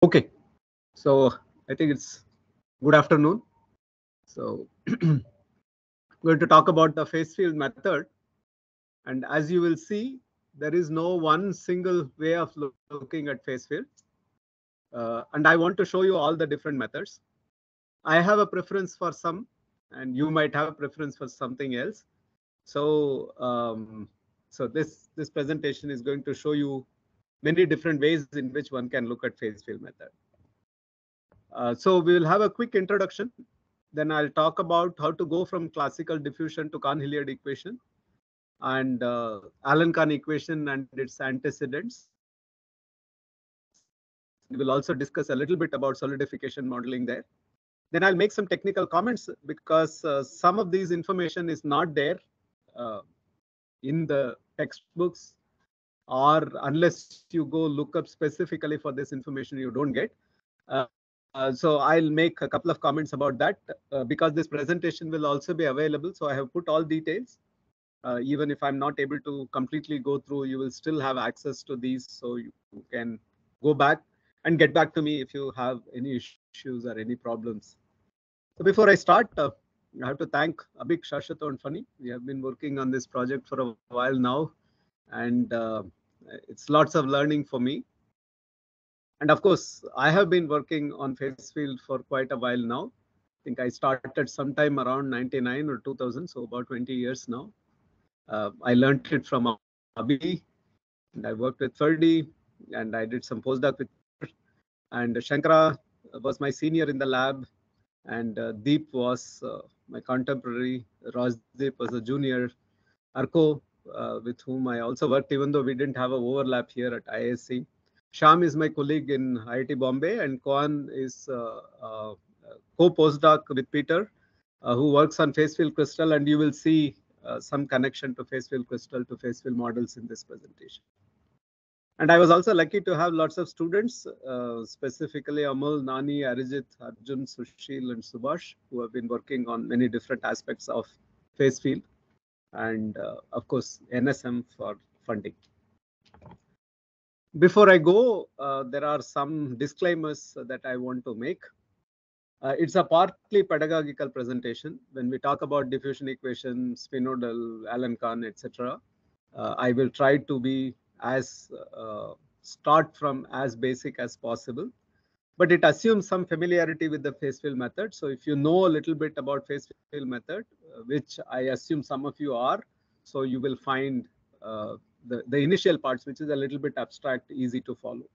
Okay, so I think it's good afternoon. So we're going to talk about the phase field method. And as you will see, there is no one single way of looking at phase field. And I want to show you all the different methods. I have a preference for some, and you might have a preference for something else. So, this presentation is going to show you many different ways in which one can look at phase field method. So we will have a quick introduction. Then I'll talk about how to go from classical diffusion to Cahn-Hilliard equation and Allen-Kahn equation and its antecedents. We will also discuss a little bit about solidification modeling there. Then I'll make some technical comments because some of these information is not there in the textbooks, or unless you go look up specifically for this information, you don't get. So I'll make a couple of comments about that because this presentation will also be available. So I have put all details. Even if I'm not able to completely go through, you will still have access to these. So you can go back and get back to me if you have any issues or any problems. So before I start, I have to thank Abhik, Shashwat and Funny. We have been working on this project for a while now, and it's lots of learning for me. And of course, I have been working on phase field for quite a while now. I think I started sometime around 99 or 2000, so about 20 years now. I learned it from Abhi, and I worked with Ferdi, and I did some postdoc with, and Shankara was my senior in the lab, and Deep was my contemporary. Rajdeep was a junior. Arko, with whom I also worked, even though we didn't have an overlap here at ISC. Sham is my colleague in IIT Bombay, and Koan is co-postdoc with Peter, who works on phase field crystal, and you will see some connection to phase field crystal to phase field models in this presentation. And I was also lucky to have lots of students, specifically Amal, Nani, Arijit, Arjun, Sushil, and Subhash, who have been working on many different aspects of phase field, and of course, NSM for funding. Before I go, there are some disclaimers that I want to make. It's a partly pedagogical presentation. When we talk about diffusion equation, spinodal, Allen-Kahn, etc., I will try to be as start from as basic as possible. But it assumes some familiarity with the phase field method. So if you know a little bit about phase field method, which I assume some of you are, so you will find the initial parts, which is a little bit abstract, easy to follow.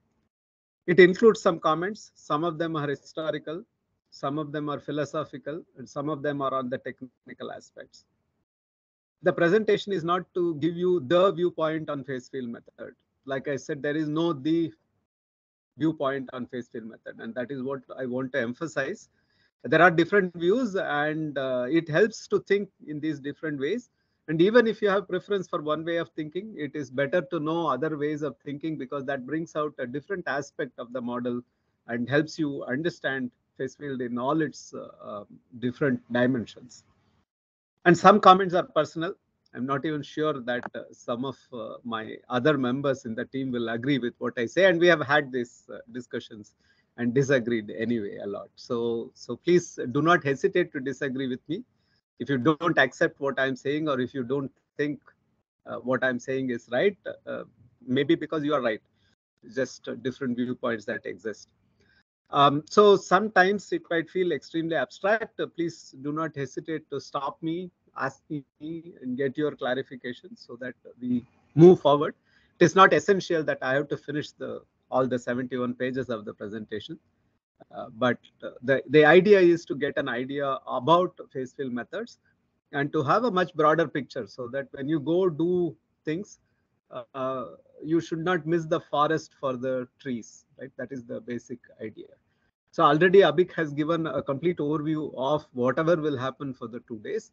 It includes some comments. Some of them are historical, some of them are philosophical, and some of them are on the technical aspects. The presentation is not to give you the viewpoint on phase field method. Like I said, there is no the viewpoint on phase field method, and that is what I want to emphasize. There are different views, and it helps to think in these different ways. And even if you have preference for one way of thinking, it is better to know other ways of thinking, because that brings out a different aspect of the model and helps you understand phase field in all its different dimensions. And some comments are personal. I'm not even sure that some of my other members in the team will agree with what I say. And we have had these discussions and disagreed anyway a lot. So please do not hesitate to disagree with me. If you don't accept what I'm saying, or if you don't think what I'm saying is right, maybe because you are right. Just different viewpoints that exist. So sometimes it might feel extremely abstract. Please do not hesitate to stop me, ask me, and get your clarification so that we move forward. It is not essential that I have to finish all the 71 pages of the presentation. But the idea is to get an idea about phase field methods and to have a much broader picture, so that when you go do things, you should not miss the forest for the trees, right? That is the basic idea. So already Abhik has given a complete overview of whatever will happen for the 2 days.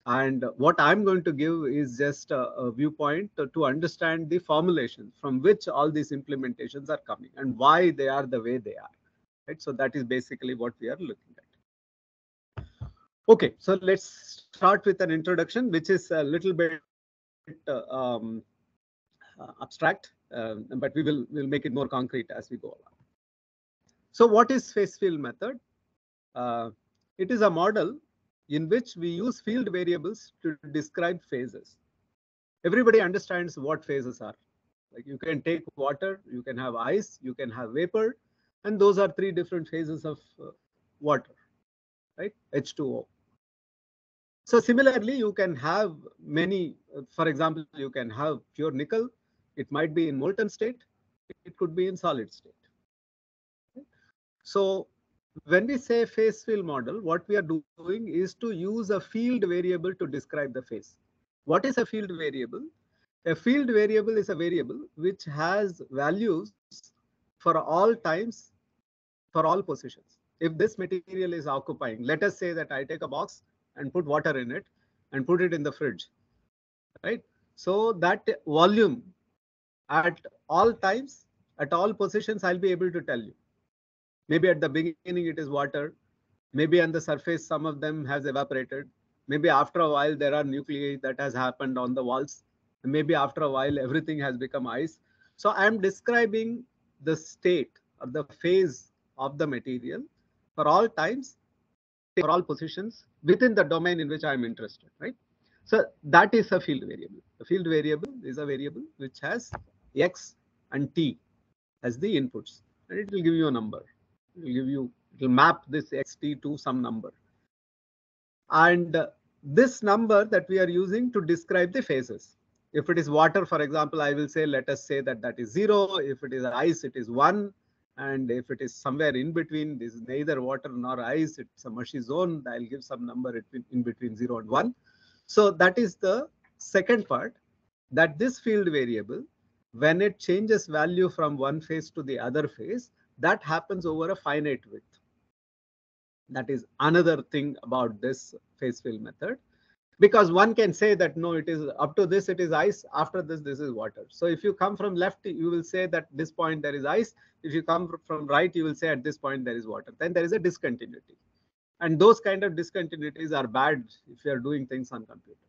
And what I'm going to give is just a viewpoint to understand the formulation from which all these implementations are coming and why they are the way they are. Right? So that is basically what we are looking at. Okay, so let's start with an introduction, which is a little bit abstract, but we'll make it more concrete as we go along. So what is phase field method? It is a model in which we use field variables to describe phases. Everybody understands what phases are. Like you can take water, you can have ice, you can have vapor, and those are three different phases of water, right? H2O. So similarly, you can have many, for example, you can have pure nickel. It might be in molten state. It could be in solid state. So when we say phase field model, what we are doing is to use a field variable to describe the phase. What is a field variable? A field variable is a variable which has values for all times, for all positions. If this material is occupying, let us say that I take a box and put water in it and put it in the fridge, right? So that volume at all times, at all positions, I'll be able to tell you. Maybe at the beginning it is water. Maybe on the surface, some of them has evaporated. Maybe after a while, there are nuclei that has happened on the walls. And maybe after a while, everything has become ice. So I'm describing the state or the phase of the material for all times, for all positions within the domain in which I'm interested, right? So that is a field variable. The field variable is a variable which has X and T as the inputs, and it will give you a number. It will map this xt to some number, and this number that we are using to describe the phases. If it is water, for example, I will say, let us say that that is 0. If it is ice, it is 1. And if it is somewhere in between, this is neither water nor ice, it's a mushy zone, I'll give some number in between 0 and 1. So that is the second part, that this field variable, when it changes value from one phase to the other phase, that happens over a finite width. That is another thing about this phase field method, because one can say that no, it is up to this it is ice, after this is water. So if you come from left, you will say that this point there is ice. If you come from right, you will say at this point there is water. Then there is a discontinuity, and those kind of discontinuities are bad if you are doing things on computer.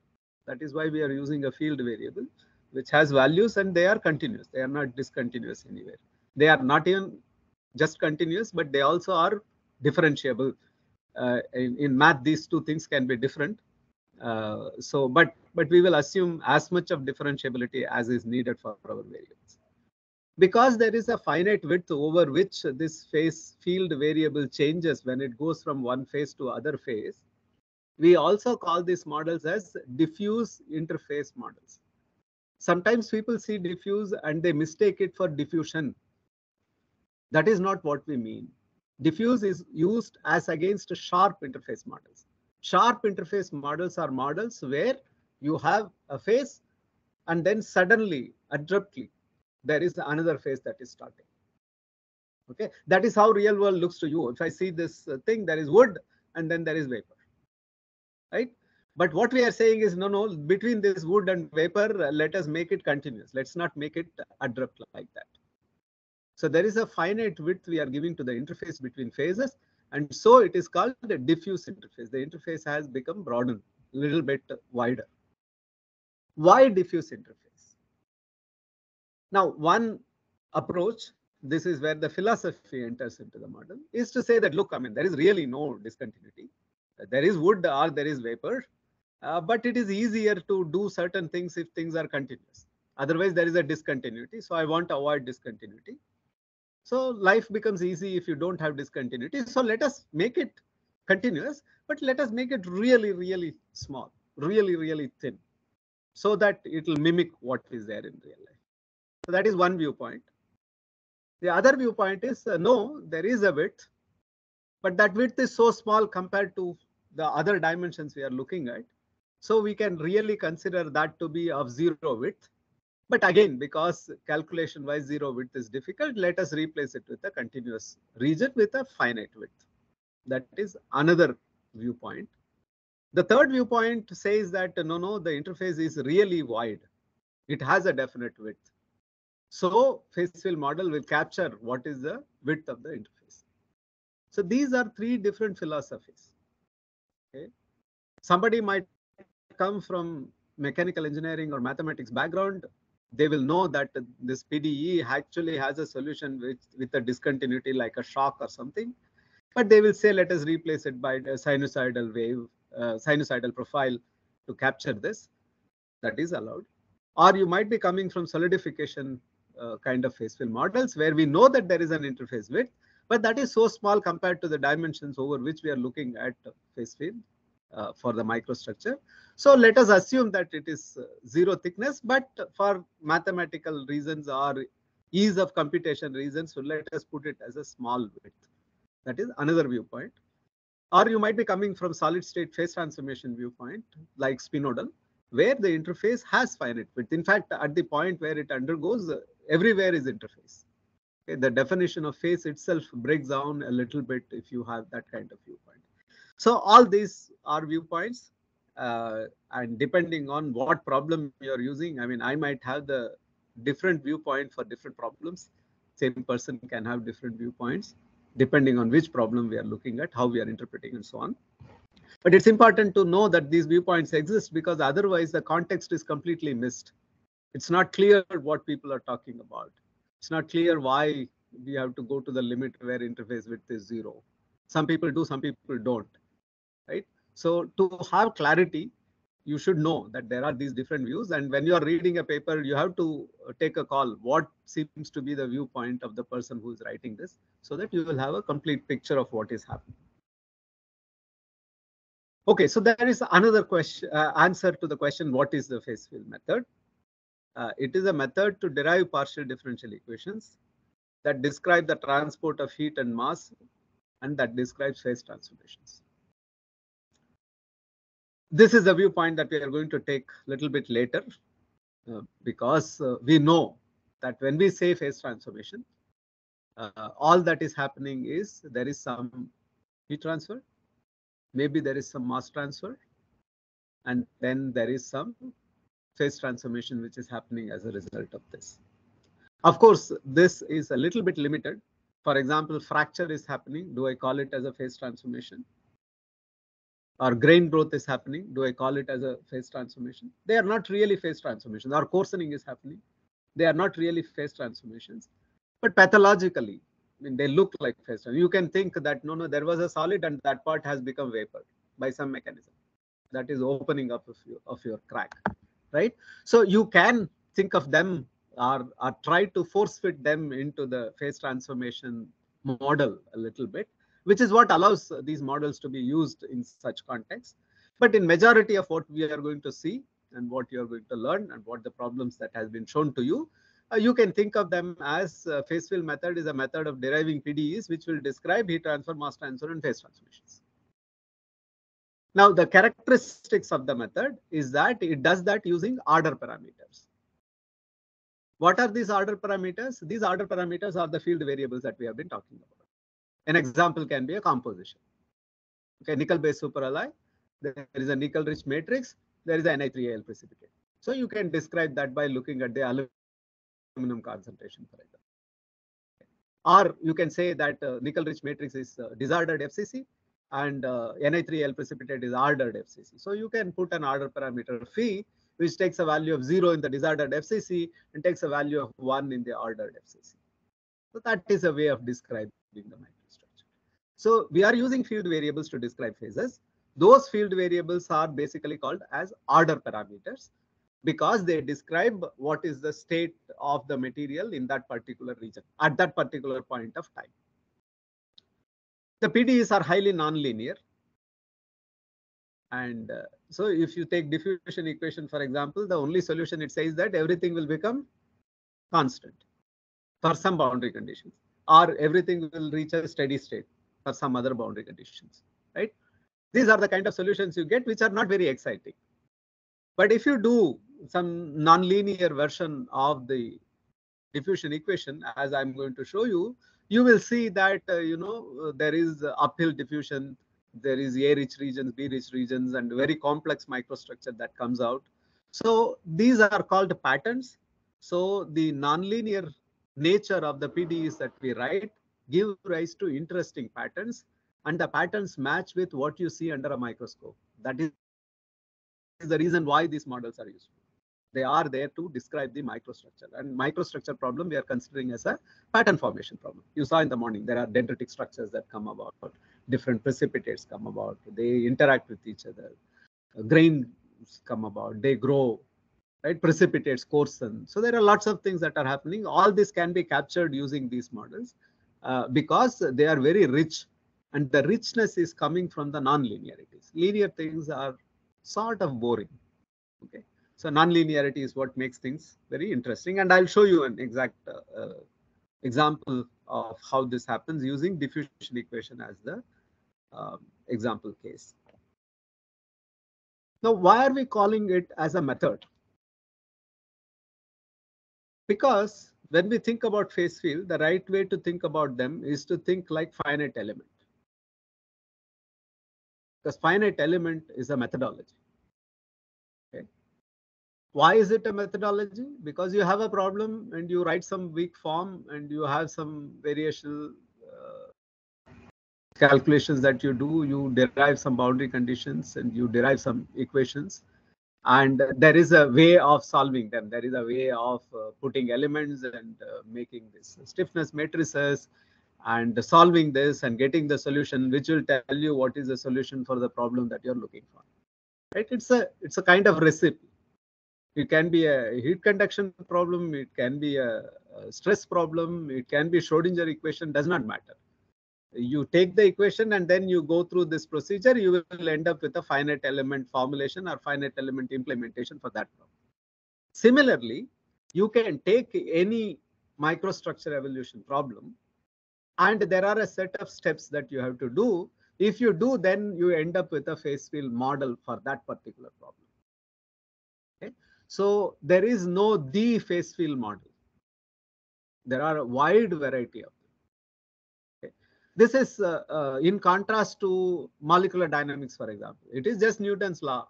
That is why we are using a field variable which has values and they are continuous. They are not discontinuous anywhere. They are not even just continuous, but they also are differentiable. In math, these two things can be different. But we will assume as much of differentiability as is needed for our variables. Because there is a finite width over which this phase field variable changes when it goes from one phase to other phase, we also call these models as diffuse interface models. Sometimes people see diffuse and they mistake it for diffusion. That is not what we mean. Diffuse is used as against sharp interface models. Sharp interface models are models where you have a phase and then suddenly, abruptly, there is another phase that is starting. Okay, that is how real world looks to you. If I see this thing, there is wood and then there is vapor, right? But what we are saying is, no, between this wood and vapor, let us make it continuous. Let's not make it abrupt like that. So there is a finite width we are giving to the interface between phases, and so it is called a diffuse interface. The interface has become broadened, a little bit wider. Why diffuse interface? Now, one approach, this is where the philosophy enters into the model, is to say that, look, I mean, there is really no discontinuity. There is wood or there is vapor, but it is easier to do certain things if things are continuous. Otherwise, there is a discontinuity. So I want to avoid discontinuity. So life becomes easy if you don't have discontinuity. So let us make it continuous, but let us make it really, really small, really, really thin, so that it will mimic what is there in real life. So that is one viewpoint. The other viewpoint is, no, there is a width, but that width is so small compared to the other dimensions we are looking at. So we can really consider that to be of zero width. But again, because calculation wise zero width is difficult, let us replace it with a continuous region with a finite width. That is another viewpoint. The third viewpoint says that no, the interface is really wide. It has a definite width. So phase field model will capture what is the width of the interface. So these are three different philosophies. Okay. Somebody might come from mechanical engineering or mathematics background. they will know that this PDE actually has a solution with a discontinuity like a shock or something. But they will say, let us replace it by a sinusoidal wave, sinusoidal profile to capture this. That is allowed. Or you might be coming from solidification kind of phase field models where we know that there is an interface width, but that is so small compared to the dimensions over which we are looking at phase field for the microstructure. So let us assume that it is zero thickness, but for mathematical reasons or ease of computation reasons, so let us put it as a small width. That is another viewpoint. Or you might be coming from solid state phase transformation viewpoint like spinodal, where the interface has finite width. In fact, at the point where it undergoes, everywhere is interface. Okay, the definition of phase itself breaks down a little bit if you have that kind of viewpoint. So all these are viewpoints, and depending on what problem you're using, I mean, I might have the different viewpoint for different problems. Same person can have different viewpoints depending on which problem we are looking at, how we are interpreting, and so on. But it's important to know that these viewpoints exist, because otherwise the context is completely missed. It's not clear what people are talking about. It's not clear why we have to go to the limit where interface width is zero. Some people do, some people don't, right? So to have clarity, you should know that there are these different views. And when you are reading a paper, you have to take a call. What seems to be the viewpoint of the person who is writing this, so that you will have a complete picture of what is happening. Okay, so there is another question, answer to the question, what is the phase field method? It is a method to derive partial differential equations that describe the transport of heat and mass, and that describes phase transformations. This is the viewpoint that we are going to take a little bit later, because we know that when we say phase transformation, all that is happening is there is some heat transfer, maybe there is some mass transfer, and then there is some phase transformation which is happening as a result of this. Of course, this is a little bit limited. For example, fracture is happening. Do I call it as a phase transformation? Or grain growth is happening. Do I call it as a phase transformation? They are not really phase transformations. Or coarsening is happening. They are not really phase transformations. But pathologically, I mean, they look like phase transformations. You can think that, no, there was a solid and that part has become vapor by some mechanism. That is opening up of your crack, right? So you can think of them or try to force fit them into the phase transformation model a little bit, which is what allows these models to be used in such contexts. But in majority of what we are going to see and what you are going to learn and what the problems that has been shown to you, you can think of them as phase field method is a method of deriving PDEs which will describe heat transfer, mass transfer, and phase transformations. Now, the characteristics of the method is that it does that using order parameters. What are these order parameters? These order parameters are the field variables that we have been talking about. An example can be a composition. Okay, nickel-based superalloy. There is a nickel-rich matrix. There is a Ni3Al precipitate. So you can describe that by looking at the aluminum concentration, for example. Or you can say that nickel-rich matrix is disordered FCC, and Ni3Al precipitate is ordered FCC. So you can put an order parameter phi, which takes a value of 0 in the disordered FCC and takes a value of 1 in the ordered FCC. So that is a way of describing the microstructure. So we are using field variables to describe phases. Those field variables are basically called as order parameters because they describe what is the state of the material in that particular region at that particular point of time. The PDEs are highly nonlinear. And so if you take diffusion equation, for example, the only solution it says that everything will become constant for some boundary conditions, or everything will reach a steady state for some other boundary conditions, right? These are the kind of solutions you get, which are not very exciting. But if you do some nonlinear version of the diffusion equation, as I'm going to show you, you will see that, there is uphill diffusion. There is A-rich regions, B-rich regions, and very complex microstructure that comes out. So these are called patterns. So the nonlinear nature of the PDEs that we write give rise to interesting patterns, and the patterns match with what you see under a microscope. That is the reason why these models are useful. They are there to describe the microstructure. And microstructure problem we are considering as a pattern formation problem. You saw in the morning, there are dendritic structures that come about, different precipitates come about, they interact with each other, grains come about, they grow, right? Precipitates coarsen. So there are lots of things that are happening. All this can be captured using these models because they are very rich, and the richness is coming from the non-linearities. Linear things are sort of boring. Okay, so non-linearity is what makes things very interesting, and I'll show you an exact example of how this happens using diffusion equation as the example case. Now, why are we calling it as a method? Because when we think about phase field, the right way to think about them is to think like finite element. Because finite element is a methodology. Okay. Why is it a methodology? Because you have a problem and you write some weak form and you have some variational calculations that you do, you derive some boundary conditions and you derive some equations. And there is a way of solving them. There is a way of putting elements and making this stiffness matrices and solving this and getting the solution, which will tell you what is the solution for the problem that you're looking for. Right? It's a kind of recipe. It can be a heat conduction problem. It can be a stress problem. It can be Schrodinger equation. Does not matter. You take the equation and then you go through this procedure, you will end up with a finite element formulation or finite element implementation for that problem. Similarly, you can take any microstructure evolution problem and there are a set of steps that you have to do. If you do, then you end up with a phase field model for that particular problem. Okay? So there is no the phase field model. There are a wide variety of. This is in contrast to molecular dynamics, for example. It is just Newton's law.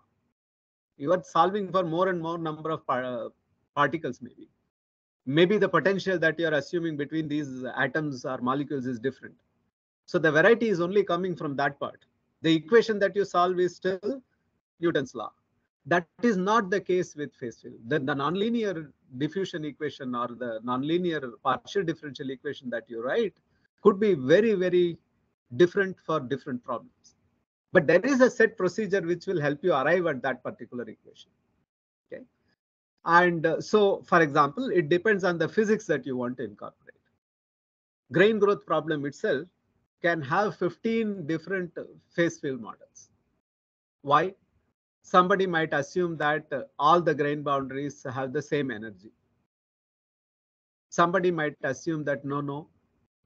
You are solving for more and more number of particles, maybe. Maybe the potential that you are assuming between these atoms or molecules is different. So the variety is only coming from that part. The equation that you solve is still Newton's law. That is not the case with phase field. The nonlinear diffusion equation or the nonlinear partial differential equation that you write could be very, very different for different problems. But there is a set procedure which will help you arrive at that particular equation. Okay. And so, for example, it depends on the physics that you want to incorporate. Grain growth problem itself can have 15 different phase field models. Why? Somebody might assume that all the grain boundaries have the same energy. Somebody might assume that no,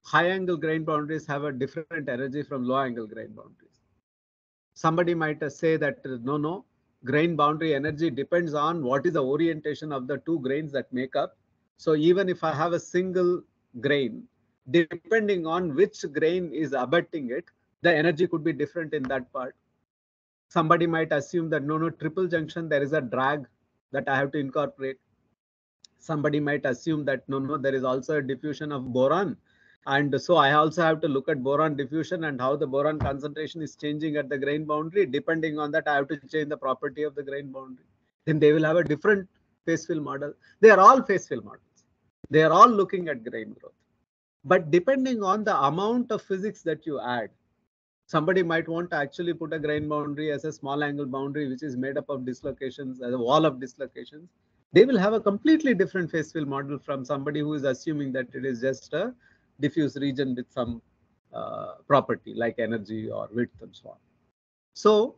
high angle grain boundaries have a different energy from low angle grain boundaries. Somebody might say that no, grain boundary energy depends on what is the orientation of the two grains that make up. So even if I have a single grain, depending on which grain is abutting it, the energy could be different in that part. Somebody might assume that no, triple junction, there is a drag that I have to incorporate. Somebody might assume that no, there is also a diffusion of boron. And so I also have to look at boron diffusion and how the boron concentration is changing at the grain boundary. Depending on that, I have to change the property of the grain boundary. Then they will have a different phase field model. They are all phase field models. They are all looking at grain growth. But depending on the amount of physics that you add, somebody might want to actually put a grain boundary as a small angle boundary, which is made up of dislocations, as a wall of dislocations. They will have a completely different phase field model from somebody who is assuming that it is just a diffuse region with some property like energy or width and so on. So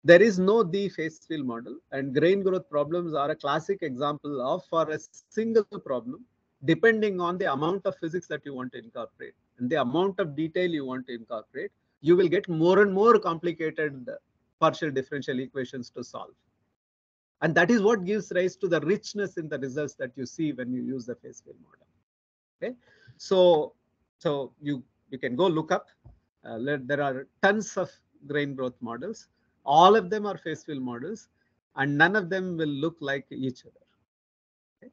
there is no the phase field model, and grain growth problems are a classic example of for a single problem, depending on the amount of physics that you want to incorporate and the amount of detail you want to incorporate, you will get more and more complicated partial differential equations to solve. And that is what gives rise to the richness in the results that you see when you use the phase field model. Okay, so you can go look up. There are tons of grain growth models. All of them are phase field models, and none of them will look like each other. Okay?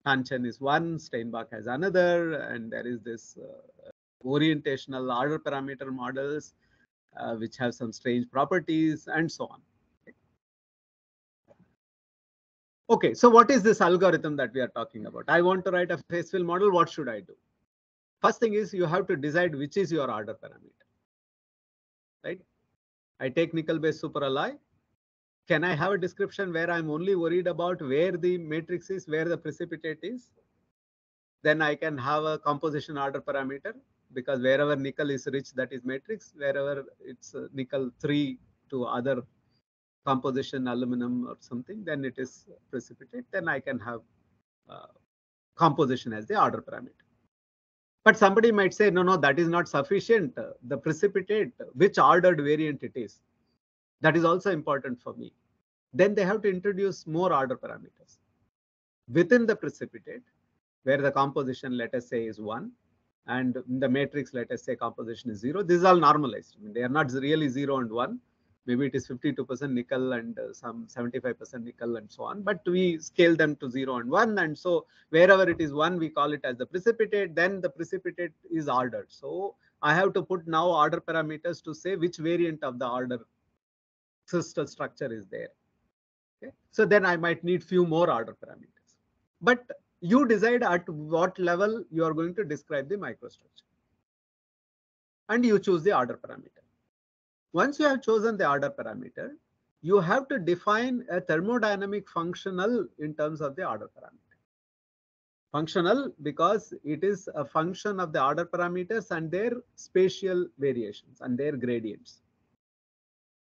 Hanchen is one, Steinbach has another, and there is this orientational order parameter models, which have some strange properties, and so on. Okay, so what is this algorithm that we are talking about? I want to write a phase fill model. What should I do? First thing is you have to decide which is your order parameter, right? I take nickel-based superalloy. Can I have a description where I'm only worried about where the matrix is, where the precipitate is? Then I can have a composition order parameter, because wherever nickel is rich, that is matrix. Wherever it's nickel 3 to other composition aluminum or something, then it is precipitate. Then I can have composition as the order parameter. But somebody might say, no, that is not sufficient. The precipitate, which ordered variant it is, that is also important for me. Then they have to introduce more order parameters within the precipitate, where the composition, let us say, is 1, and in the matrix, let us say composition is 0. This is all normalized. I mean, they are not really 0 and 1. Maybe it is 52% nickel and some 75% nickel and so on. But we scale them to 0 and 1. And so wherever it is 1, we call it as the precipitate. Then the precipitate is ordered. So I have to put now order parameters to say which variant of the order crystal structure is there. Okay. So then I might need few more order parameters. But you decide at what level you are going to describe the microstructure. And you choose the order parameter. Once you have chosen the order parameter, you have to define a thermodynamic functional in terms of the order parameter. Functional because it is a function of the order parameters and their spatial variations and their gradients.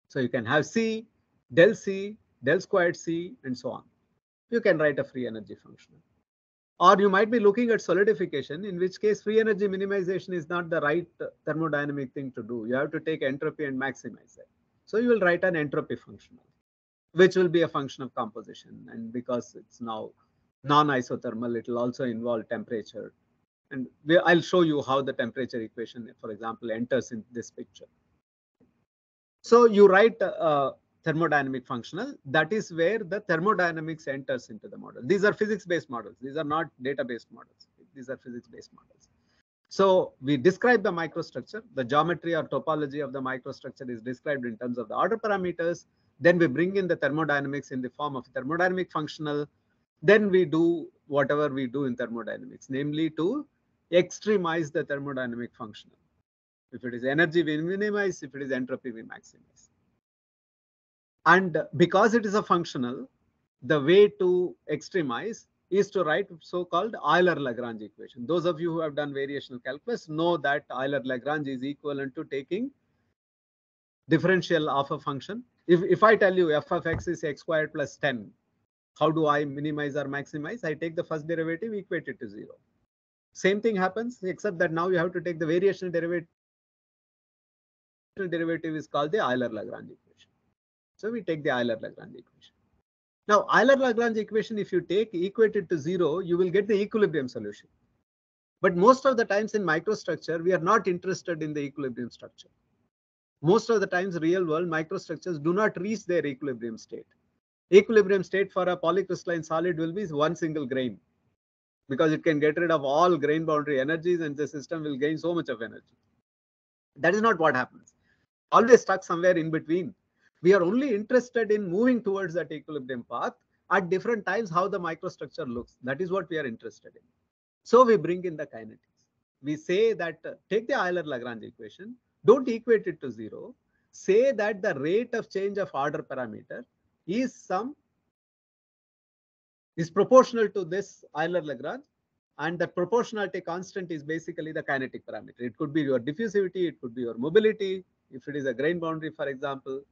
So you can have C, del squared C, and so on. You can write a free energy functional. Or you might be looking at solidification, in which case free energy minimization is not the right thermodynamic thing to do. You have to take entropy and maximize it. So you will write an entropy functional, which will be a function of composition. And because it's now non-isothermal, it will also involve temperature. And I'll show you how the temperature equation, for example, enters in this picture. So you write thermodynamic functional. That is where the thermodynamics enters into the model. These are physics-based models. These are not data-based models. These are physics-based models. So we describe the microstructure. The geometry or topology of the microstructure is described in terms of the order parameters. Then we bring in the thermodynamics in the form of thermodynamic functional. Then we do whatever we do in thermodynamics, namely to extremize the thermodynamic functional. If it is energy, we minimize. If it is entropy, we maximize. And because it is a functional, the way to extremize is to write so-called Euler-Lagrange equation. Those of you who have done variational calculus know that Euler-Lagrange is equivalent to taking differential of a function. If I tell you f of x is x squared plus 10, how do I minimize or maximize? I take the first derivative, equate it to 0. Same thing happens, except that now you have to take the variational derivative. Derivative is called the Euler-Lagrange equation. So we take the Euler-Lagrange equation. Now, Euler-Lagrange equation, if you take equate it to 0, you will get the equilibrium solution. But most of the times in microstructure, we are not interested in the equilibrium structure. Most of the times, real world microstructures do not reach their equilibrium state. Equilibrium state for a polycrystalline solid will be one single grain, because it can get rid of all grain boundary energies and the system will gain so much of energy. That is not what happens. Always stuck somewhere in between. We are only interested in moving towards that equilibrium path at different times, how the microstructure looks. That is what we are interested in. So we bring in the kinetics. We say that take the Euler-Lagrange equation, don't equate it to 0. Say that the rate of change of order parameter is proportional to this Euler-Lagrange, and the proportionality constant is basically the kinetic parameter. It could be your diffusivity, it could be your mobility, if it is a grain boundary, for example,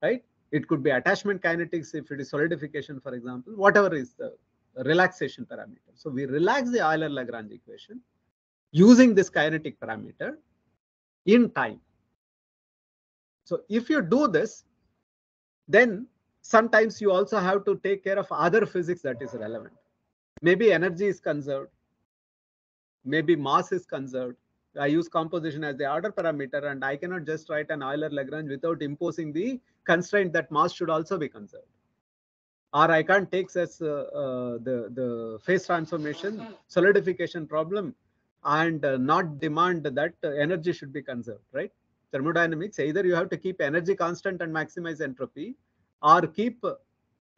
right? It could be attachment kinetics if it is solidification, for example, whatever is the relaxation parameter. So we relax the Euler-Lagrange equation using this kinetic parameter in time. So if you do this, then sometimes you also have to take care of other physics that is relevant. Maybe energy is conserved, maybe mass is conserved. I use composition as the order parameter, and I cannot just write an Euler-Lagrange without imposing the constraint that mass should also be conserved. Or I can't take as the phase transformation solidification problem and not demand that energy should be conserved, right? Thermodynamics, either you have to keep energy constant and maximize entropy, or keep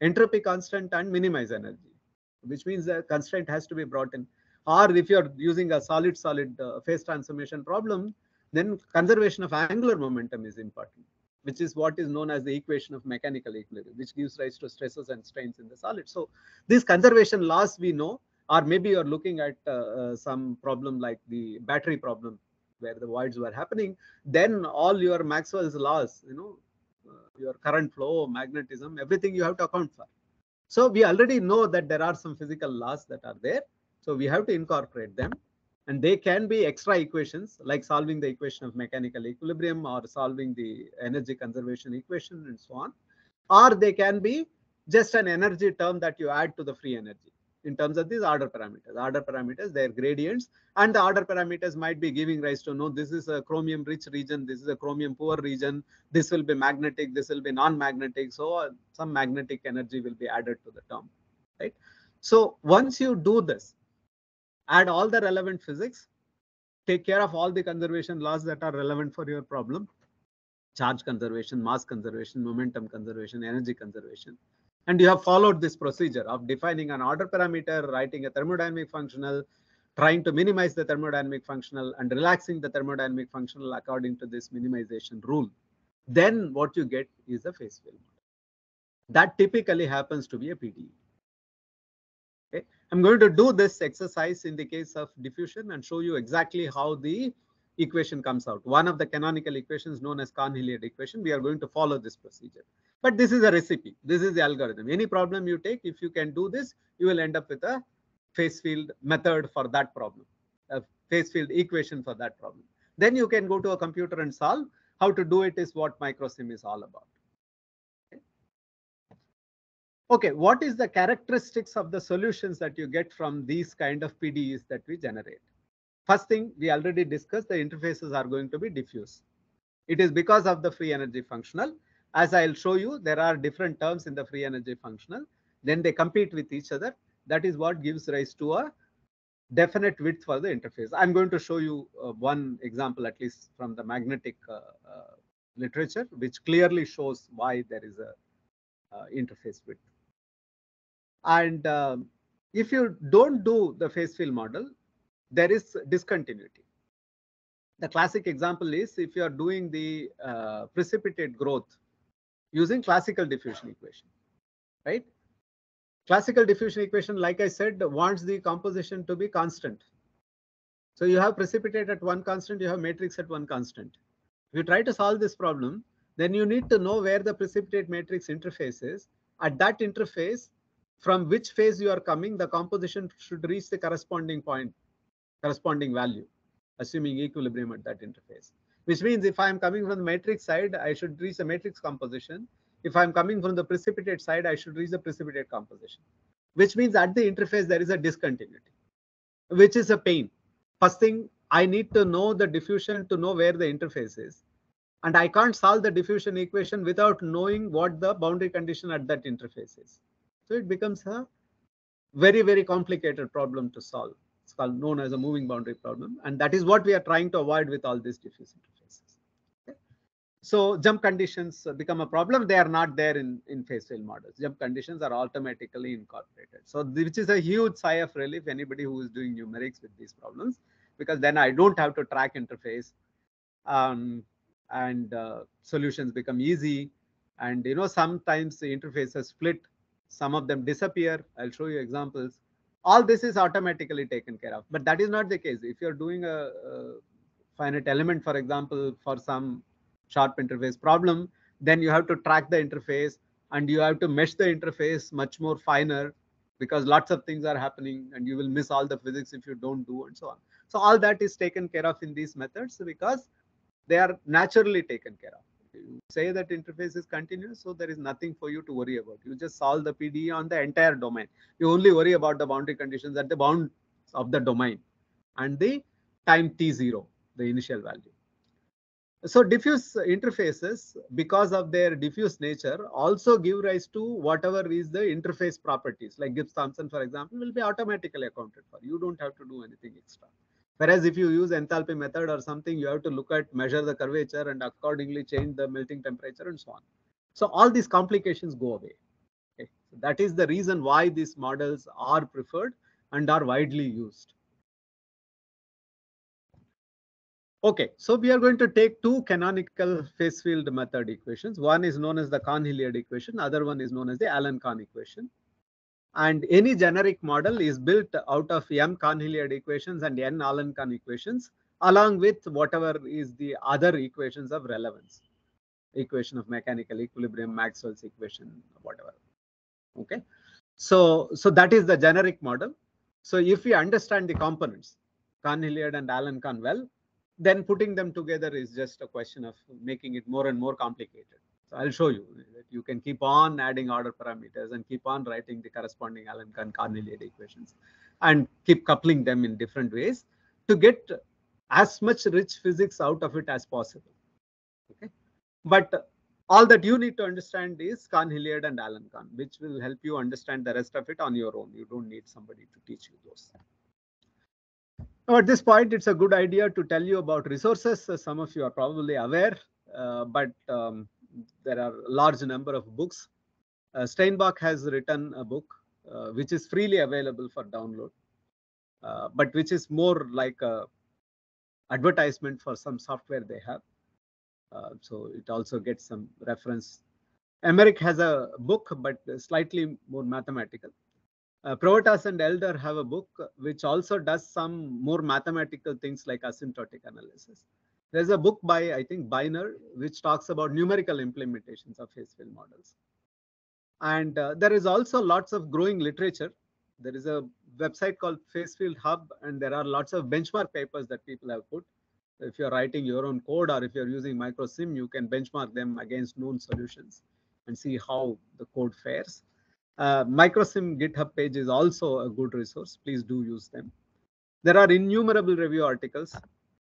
entropy constant and minimize energy, which means the constraint has to be brought in. Or if you're using a solid-solid phase transformation problem, then conservation of angular momentum is important, which is what is known as the equation of mechanical equilibrium, which gives rise to stresses and strains in the solid. So these conservation laws we know, or maybe you're looking at some problem like the battery problem where the voids were happening, then all your Maxwell's laws, your current flow, magnetism, everything you have to account for. So we already know that there are some physical laws that are there. So we have to incorporate them. And they can be extra equations like solving the equation of mechanical equilibrium or solving the energy conservation equation and so on. Or they can be just an energy term that you add to the free energy in terms of these order parameters. Order parameters, their gradients, and the order parameters might be giving rise to, no, this is a chromium rich region, this is a chromium poor region, this will be magnetic, this will be non-magnetic. So some magnetic energy will be added to the term, right? So once you do this, add all the relevant physics, take care of all the conservation laws that are relevant for your problem, charge conservation, mass conservation, momentum conservation, energy conservation. And you have followed this procedure of defining an order parameter, writing a thermodynamic functional, trying to minimize the thermodynamic functional and relaxing the thermodynamic functional according to this minimization rule. Then what you get is a phase field model. That typically happens to be a PDE. Okay. I'm going to do this exercise in the case of diffusion and show you exactly how the equation comes out. One of the canonical equations known as Cahn-Hilliard equation, we are going to follow this procedure. But this is a recipe. This is the algorithm. Any problem you take, if you can do this, you will end up with a phase field method for that problem, a phase field equation for that problem. Then you can go to a computer and solve. How to do it is what MicroSim is all about. Okay, what is the characteristics of the solutions that you get from these kind of PDEs that we generate? First thing, we already discussed, the interfaces are going to be diffuse. It is because of the free energy functional. As I'll show you, there are different terms in the free energy functional. Then they compete with each other. That is what gives rise to a definite width for the interface. I'm going to show you one example, at least from the magnetic literature, which clearly shows why there is a interface width. And if you don't do the phase field model, there is discontinuity. The classic example is if you are doing the precipitate growth using classical diffusion equation, right? Classical diffusion equation, like I said, wants the composition to be constant. So you have precipitate at one constant, you have matrix at one constant. If you try to solve this problem, then you need to know where the precipitate matrix interface is. At that interface, from which phase you are coming, the composition should reach the corresponding point, corresponding value, assuming equilibrium at that interface. Which means if I am coming from the matrix side, I should reach the matrix composition. If I'm coming from the precipitate side, I should reach the precipitate composition. Which means at the interface, there is a discontinuity, which is a pain. First thing, I need to know the diffusion to know where the interface is. And I can't solve the diffusion equation without knowing what the boundary condition at that interface is. So it becomes a very, very complicated problem to solve. It's called known as a moving boundary problem. And that is what we are trying to avoid with all these diffuse interfaces. Okay. So jump conditions become a problem. They are not there in phase field models. Jump conditions are automatically incorporated. So which is a huge sigh of relief, anybody who is doing numerics with these problems, because then I don't have to track interface. And solutions become easy. And sometimes the interfaces split. Some of them disappear. I'll show you examples. All this is automatically taken care of. But that is not the case. If you're doing a finite element, for example, for some sharp interface problem, then you have to track the interface and you have to mesh the interface much more finer, because lots of things are happening and you will miss all the physics if you don't do, and so on. So all that is taken care of in these methods because they are naturally taken care of. You say that interface is continuous, so there is nothing for you to worry about. You just solve the PDE on the entire domain. You only worry about the boundary conditions at the bounds of the domain and the time t0, the initial value. So diffuse interfaces, because of their diffuse nature, also give rise to whatever is the interface properties. Like Gibbs-Thompson, for example, will be automatically accounted for. You don't have to do anything extra. Whereas if you use enthalpy method or something, you have to look at, measure the curvature and accordingly change the melting temperature and so on. So all these complications go away. Okay. So that is the reason why these models are preferred and are widely used. Okay, so we are going to take two canonical phase field method equations. One is known as the Cahn-Hilliard equation, other one is known as the Allen-Cahn equation. And any generic model is built out of m Cahn-Hilliard equations and n Allen-Cahn equations, along with whatever is the other equations of relevance, equation of mechanical equilibrium, Maxwell's equation, whatever. Okay, so that is the generic model. So if we understand the components, Cahn-Hilliard and Allen-Cahn well, then putting them together is just a question of making it more and more complicated. So I'll show you that you can keep on adding order parameters and keep on writing the corresponding Allen-Cahn Cahn-Hilliard equations and keep coupling them in different ways to get as much rich physics out of it as possible. Okay, but all that you need to understand is Cahn-Hilliard and Allen-Cahn, which will help you understand the rest of it on your own. You don't need somebody to teach you those. Now, at this point, it's a good idea to tell you about resources. Some of you are probably aware, but there are a large number of books. Steinbach has written a book which is freely available for download, but which is more like a advertisement for some software they have. So it also gets some reference. Emmerich has a book, but slightly more mathematical. Provatas and Elder have a book which also does some more mathematical things like asymptotic analysis. There's a book by, I think, Biner, which talks about numerical implementations of phase field models. And there is also lots of growing literature. There is a website called Phase Field Hub, and there are lots of benchmark papers that people have put. If you're writing your own code or if you're using MicroSim, you can benchmark them against known solutions and see how the code fares. MicroSim GitHub page is also a good resource. Please do use them. There are innumerable review articles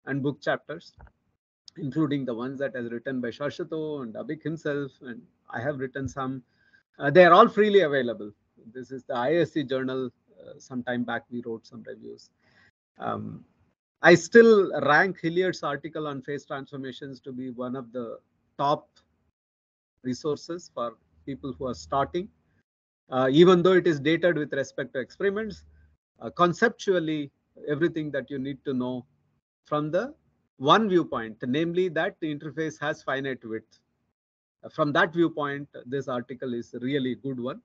and book chapters, including the ones that is written by Shashato and Abhik himself, and I have written some. They are all freely available. This is the ISC journal. Some time back, we wrote some reviews. I still rank Hilliard's article on phase transformations to be one of the top resources for people who are starting. Even though it is dated with respect to experiments, conceptually, everything that you need to know from the one viewpoint, namely that the interface has finite width. From that viewpoint, this article is really a good one.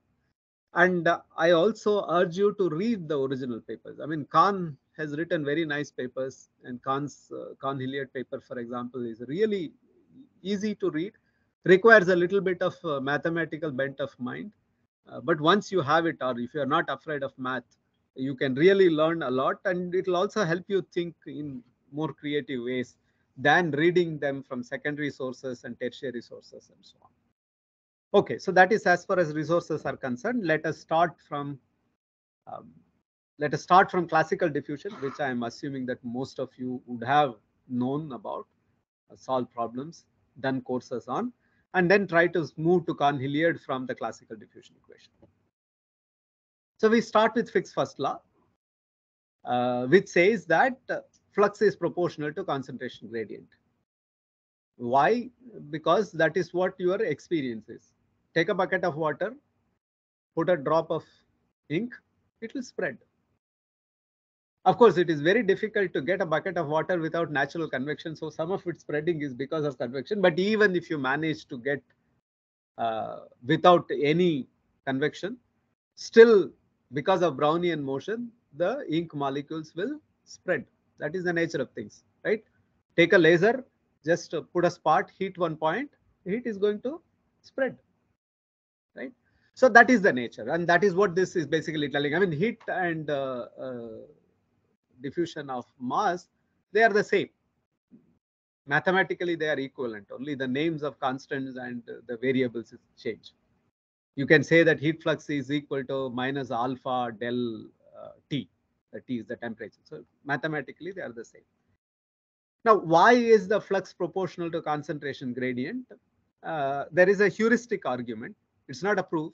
And I also urge you to read the original papers. I mean, Kahn has written very nice papers, and Kahn's Cahn-Hilliard paper, for example, is really easy to read, requires a little bit of mathematical bent of mind. But once you have it, or if you're not afraid of math, you can really learn a lot, and it will also help you think in more creative ways than reading them from secondary sources and tertiary sources and so on. Okay, so that is as far as resources are concerned. Let us start from classical diffusion, which I am assuming that most of you would have known about, solve problems, done courses on, and then try to move to Cahn-Hilliard from the classical diffusion equation. So we start with Fick's first law, which says that flux is proportional to concentration gradient. Why? Because that is what your experience is. Take a bucket of water, put a drop of ink, it will spread. Of course, it is very difficult to get a bucket of water without natural convection. So some of its spreading is because of convection. But even if you manage to get without any convection, still because of Brownian motion, the ink molecules will spread. That is the nature of things, right? Take a laser, just put a spot, heat one point, heat is going to spread, right? So that is the nature, and that is what this is basically telling. I mean, heat and diffusion of mass, they are the same. Mathematically, they are equivalent. Only the names of constants and the variables change. You can say that heat flux is equal to minus alpha del T. The T is the temperature. So mathematically, they are the same. Now, why is the flux proportional to concentration gradient? There is a heuristic argument. It's not a proof,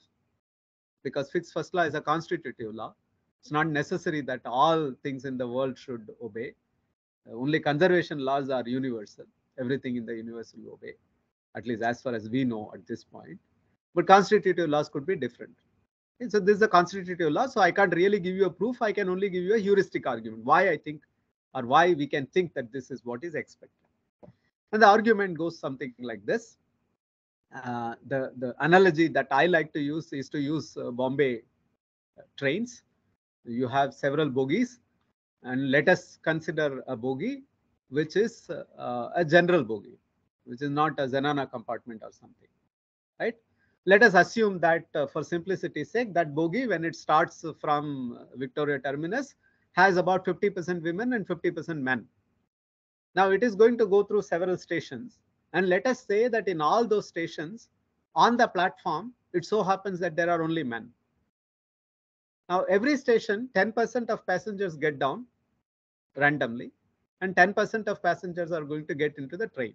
because Fick's first law is a constitutive law. It's not necessary that all things in the world should obey. Only conservation laws are universal. Everything in the universe will obey, at least as far as we know at this point. But constitutive laws could be different. Okay, so this is a constitutive law. So I can't really give you a proof. I can only give you a heuristic argument why I think, or why we can think that this is what is expected. And the argument goes something like this. The analogy that I like to use is to use Bombay trains. You have several bogies, and let us consider a bogie which is a general bogie, which is not a Zenana compartment or something, right? Let us assume that for simplicity's sake, that bogie, when it starts from Victoria Terminus, has about 50% women and 50% men. Now it is going to go through several stations, and let us say that in all those stations on the platform, it so happens that there are only men. Now every station, 10% of passengers get down randomly, and 10% of passengers are going to get into the train.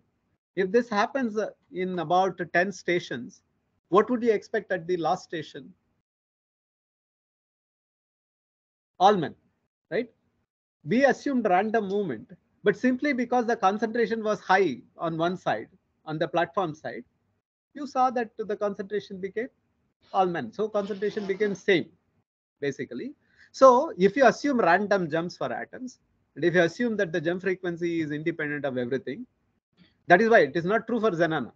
If this happens in about 10 stations, what would you expect at the last station? All men, right? We assumed random movement, but simply because the concentration was high on one side, on the platform side, you saw that the concentration became all men. So concentration became same, basically. So if you assume random jumps for atoms, and if you assume that the jump frequency is independent of everything, that is why it is not true for Zenana.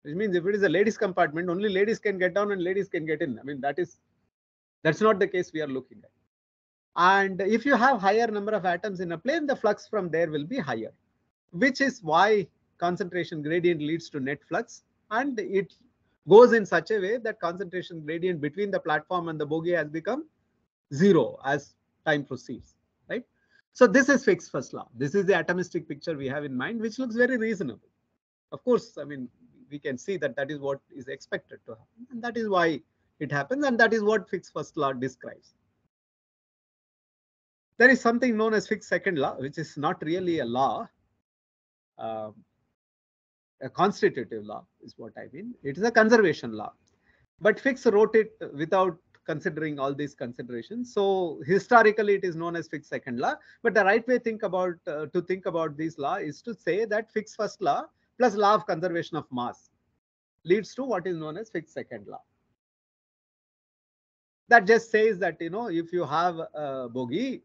Which means if it is a ladies compartment, only ladies can get down and ladies can get in. I mean, that's not the case we are looking at. And if you have higher number of atoms in a plane, the flux from there will be higher, which is why concentration gradient leads to net flux, and it goes in such a way that concentration gradient between the platform and the bogie has become zero as time proceeds, right? So this is Fick's first law. This is the atomistic picture we have in mind, which looks very reasonable. Of course, I mean, we can see that that is what is expected to happen, and that is why it happens, and that is what Fick's first law describes. There is something known as Fick's second law, which is not really a law. A constitutive law is what I mean. It is a conservation law, but Fick's wrote it without considering all these considerations. So historically, it is known as Fick's second law. But the right way to think about this law is to say that Fick's first law plus law of conservation of mass leads to what is known as Fick's second law. That just says that, if you have a bogie,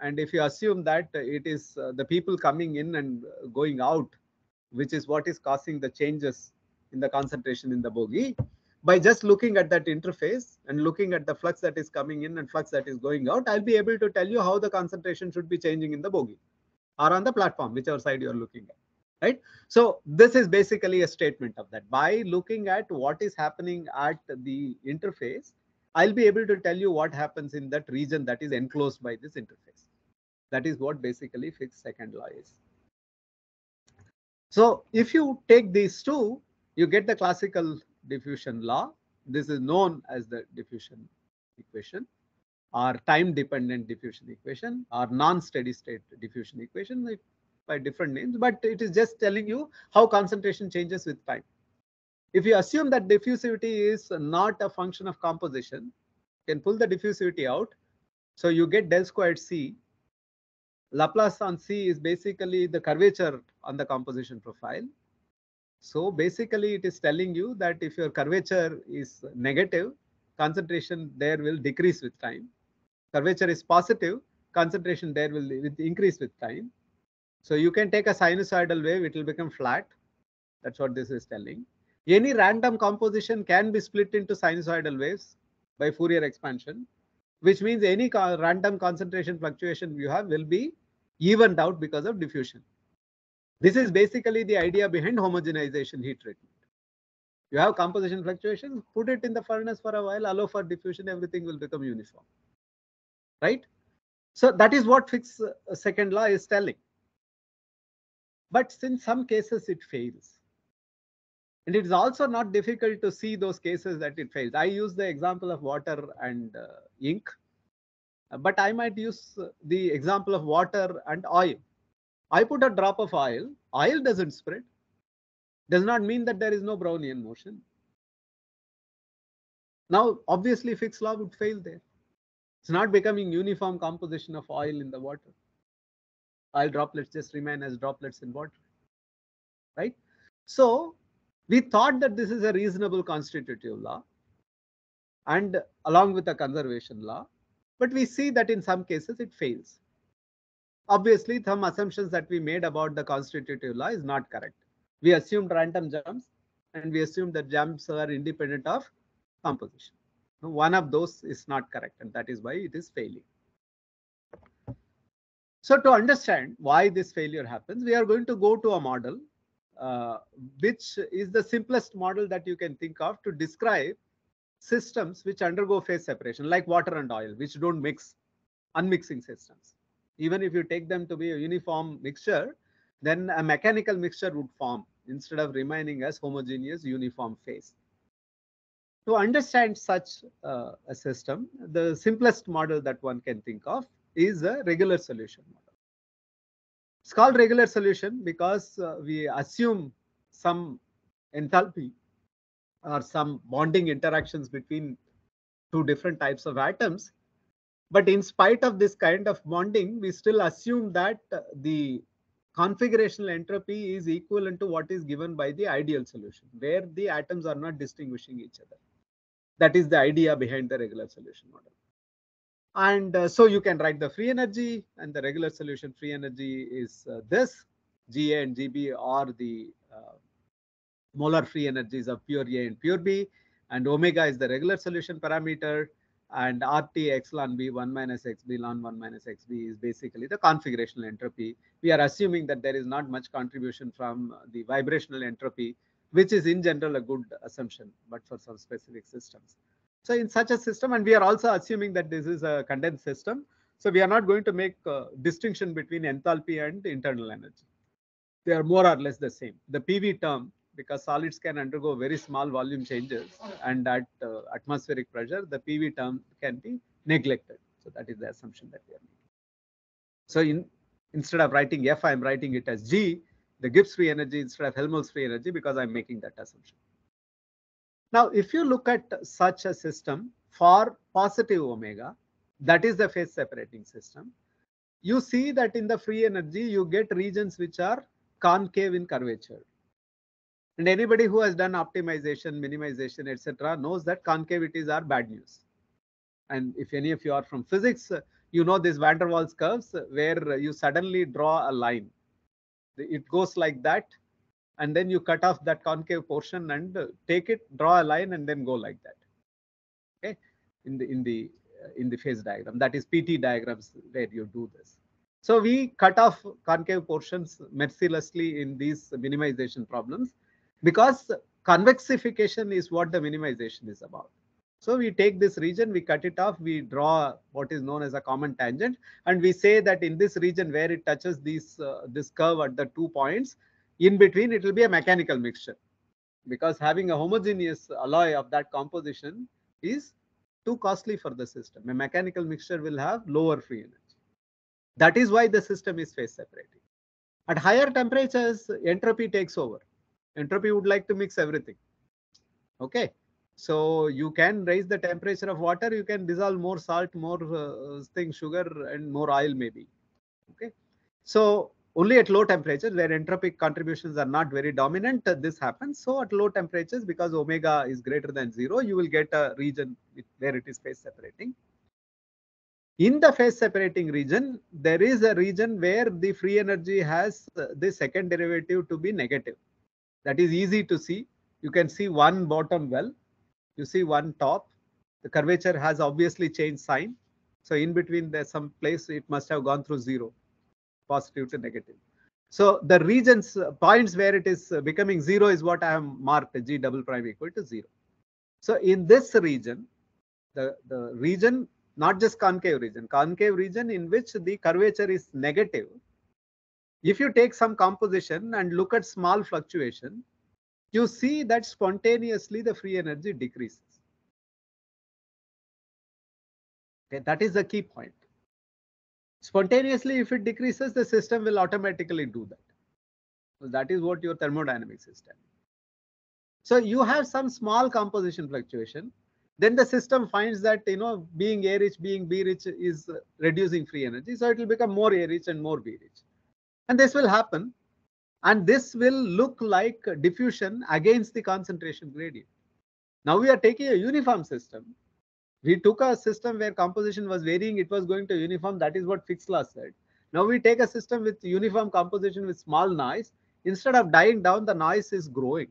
and if you assume that it is the people coming in and going out, which is what is causing the changes in the concentration in the bogie, by just looking at that interface and looking at the flux that is coming in and flux that is going out, I'll be able to tell you how the concentration should be changing in the bogie or on the platform, whichever side you're looking at, right? So this is basically a statement of that. By looking at what is happening at the interface, I'll be able to tell you what happens in that region that is enclosed by this interface. That is what basically Fick's second law is. So if you take these two, you get the classical diffusion law. This is known as the diffusion equation, or time-dependent diffusion equation, or non-steady state diffusion equation, by different names, but it is just telling you how concentration changes with time. If you assume that diffusivity is not a function of composition, you can pull the diffusivity out. So you get del squared C. Laplace on C is basically the curvature on the composition profile. So basically it is telling you that if your curvature is negative, concentration there will decrease with time. Curvature is positive, concentration there will increase with time. So you can take a sinusoidal wave, it will become flat. That's what this is telling. Any random composition can be split into sinusoidal waves by Fourier expansion, which means any random concentration fluctuation you have will be evened out because of diffusion. This is basically the idea behind homogenization heat treatment. You have composition fluctuations, put it in the furnace for a while, allow for diffusion, everything will become uniform, right? So that is what Fick's second law is telling. But in some cases it fails. And it is also not difficult to see those cases that it fails. I use the example of water and ink, but I might use the example of water and oil. I put a drop of oil doesn't spread. Does not mean that there is no Brownian motion. Now, obviously, Fick's law would fail there. It's not becoming uniform composition of oil in the water. Oil droplets just remain as droplets in water, right? So we thought that this is a reasonable constitutive law. and along with the conservation law. But we see that in some cases it fails. Obviously, some assumptions that we made about the constitutive law is not correct. We assumed random jumps, and we assumed that jumps are independent of composition. One of those is not correct, and that is why it is failing. So to understand why this failure happens, we are going to go to a model which is the simplest model that you can think of to describe systems which undergo phase separation, like water and oil, which don't mix, unmixing systems. Even if you take them to be a uniform mixture, then a mechanical mixture would form instead of remaining as homogeneous uniform phase. To understand such a system, the simplest model that one can think of is a regular solution model. It's called regular solution because we assume some enthalpy or some bonding interactions between two different types of atoms. But in spite of this kind of bonding, we still assume that the configurational entropy is equivalent to what is given by the ideal solution, where the atoms are not distinguishing each other. That is the idea behind the regular solution model. And so you can write the free energy, and the regular solution free energy is this. Ga and Gb are the molar free energies of pure A and pure B, and omega is the regular solution parameter, and RT epsilon B 1 minus xb ln 1 minus xb is basically the configurational entropy. We are assuming that there is not much contribution from the vibrational entropy, which is in general a good assumption, but for some specific systems. So in such a system, and we are also assuming that this is a condensed system, so we are not going to make a distinction between enthalpy and internal energy. They are more or less the same. The PV term, because solids can undergo very small volume changes, and at atmospheric pressure, the PV term can be neglected. So that is the assumption that we are making. So instead of writing F, I am writing it as G, the Gibbs free energy instead of Helmholtz free energy, because I'm making that assumption. Now, if you look at such a system for positive omega, that is the phase separating system, you see that in the free energy, you get regions which are concave in curvature. And anybody who has done optimization, minimization, etc., knows that concavities are bad news. And if any of you are from physics, you know these van der Waals curves where you suddenly draw a line. It goes like that, and then you cut off that concave portion and take it, draw a line, and then go like that. Okay, in the phase diagram, that is PT diagrams where you do this. So we cut off concave portions mercilessly in these minimization problems, because convexification is what the minimization is about. So we take this region, we cut it off, we draw what is known as a common tangent, and we say that in this region where it touches this curve at the 2 points, in between it will be a mechanical mixture, because having a homogeneous alloy of that composition is too costly for the system. A mechanical mixture will have lower free energy. That is why the system is phase separating. At higher temperatures, entropy takes over. Entropy would like to mix everything. Okay, so you can raise the temperature of water, you can dissolve more salt, more sugar, and more oil maybe. Okay, so only at low temperatures where entropic contributions are not very dominant, this happens. So at low temperatures, because omega is greater than 0, you will get a region where it is phase separating. In the phase separating region, there is a region where the free energy has the second derivative to be negative. That is easy to see. You can see one bottom well, you see one top. The curvature has obviously changed sign. So in between there's some place it must have gone through 0, positive to negative. So the regions, points where it is becoming 0 is what I have marked, G double prime equal to 0. So in this region, the region, not just concave region in which the curvature is negative, if you take some composition and look at small fluctuation, you see that spontaneously the free energy decreases. Okay, that is the key point. Spontaneously, if it decreases, the system will automatically do that. So that is what your thermodynamics is telling. So you have some small composition fluctuation, then the system finds that being A rich, being B rich is reducing free energy, so it will become more A rich and more B rich, and this will happen, and this will look like diffusion against the concentration gradient. Now we are taking a uniform system, We took a system where composition was varying, it was going to uniform. That is what Fick's law said. Now we take a system with uniform composition with small noise. Instead of dying down, the noise is growing.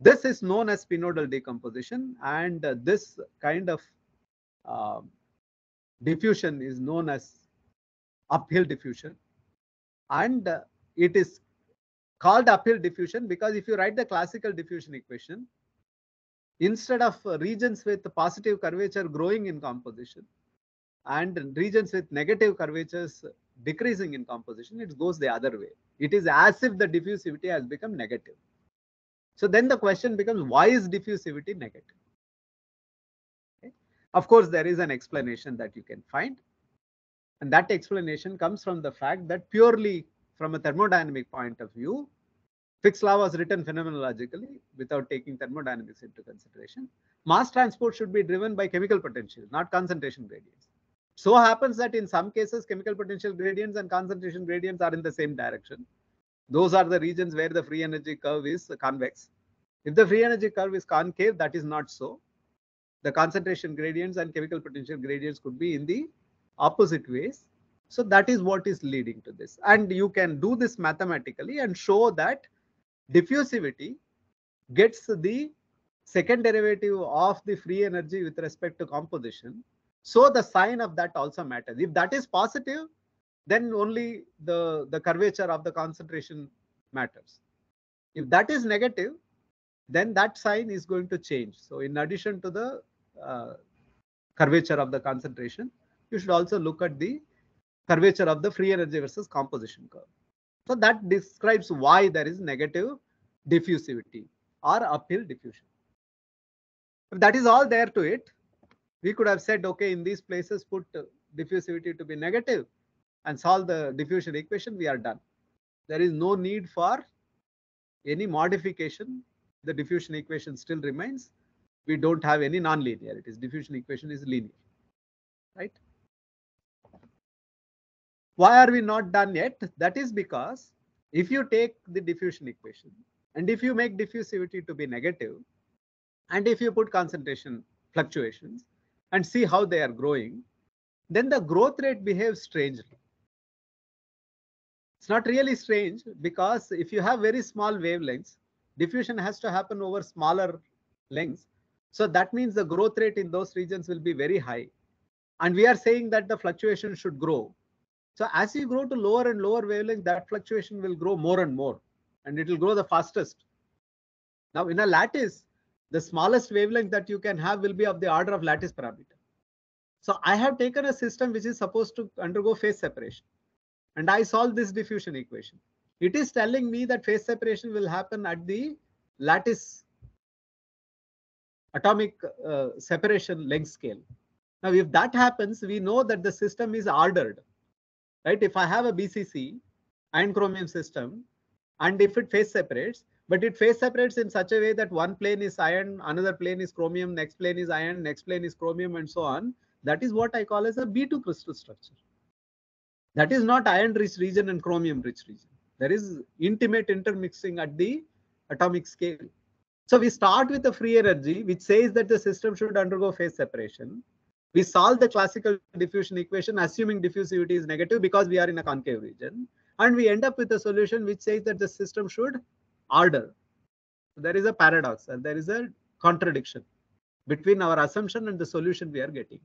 This is known as spinodal decomposition, and this kind of diffusion is known as uphill diffusion. And it is called uphill diffusion because if you write the classical diffusion equation, instead of regions with positive curvature growing in composition and regions with negative curvatures decreasing in composition, it goes the other way. It is as if the diffusivity has become negative. So then the question becomes, why is diffusivity negative? Okay. Of course, there is an explanation that you can find. And that explanation comes from the fact that purely from a thermodynamic point of view, Fick's law was written phenomenologically without taking thermodynamics into consideration. Mass transport should be driven by chemical potential, not concentration gradients. So happens that in some cases, chemical potential gradients and concentration gradients are in the same direction. Those are the regions where the free energy curve is convex. If the free energy curve is concave, that is not so. The concentration gradients and chemical potential gradients could be in the opposite ways. So that is what is leading to this. And you can do this mathematically and show that diffusivity gets the second derivative of the free energy with respect to composition. So the sign of that also matters. If that is positive, then only the curvature of the concentration matters. If that is negative, then that sign is going to change. So in addition to the curvature of the concentration, you should also look at the curvature of the free energy versus composition curve. So that describes why there is negative diffusivity or uphill diffusion. If that is all there to it, we could have said, okay, in these places put diffusivity to be negative and solve the diffusion equation, we are done. There is no need for any modification. The diffusion equation still remains. We don't have any non-linearities. Diffusion equation is linear, right? Why are we not done yet? That is because if you take the diffusion equation and if you make diffusivity to be negative, and if you put concentration fluctuations and see how they are growing, then the growth rate behaves strangely. It's not really strange because if you have very small wavelengths, diffusion has to happen over smaller lengths. So that means the growth rate in those regions will be very high. And we are saying that the fluctuation should grow. So as you grow to lower and lower wavelength, that fluctuation will grow more and more, and it will grow the fastest. Now in a lattice, the smallest wavelength that you can have will be of the order of lattice parameter. So I have taken a system which is supposed to undergo phase separation, and I solve this diffusion equation. It is telling me that phase separation will happen at the lattice atomic separation length scale. Now, if that happens, we know that the system is ordered, right? If I have a BCC iron chromium system, and if it phase separates, but it phase separates in such a way that one plane is iron, another plane is chromium, next plane is iron, next plane is chromium, and so on. That is what I call as a B2 crystal structure. That is not iron-rich region and chromium-rich region. There is intimate intermixing at the atomic scale. So we start with the free energy, which says that the system should undergo phase separation. We solve the classical diffusion equation, assuming diffusivity is negative because we are in a concave region. And we end up with a solution which says that the system should order. There is a paradox and there is a contradiction between our assumption and the solution we are getting,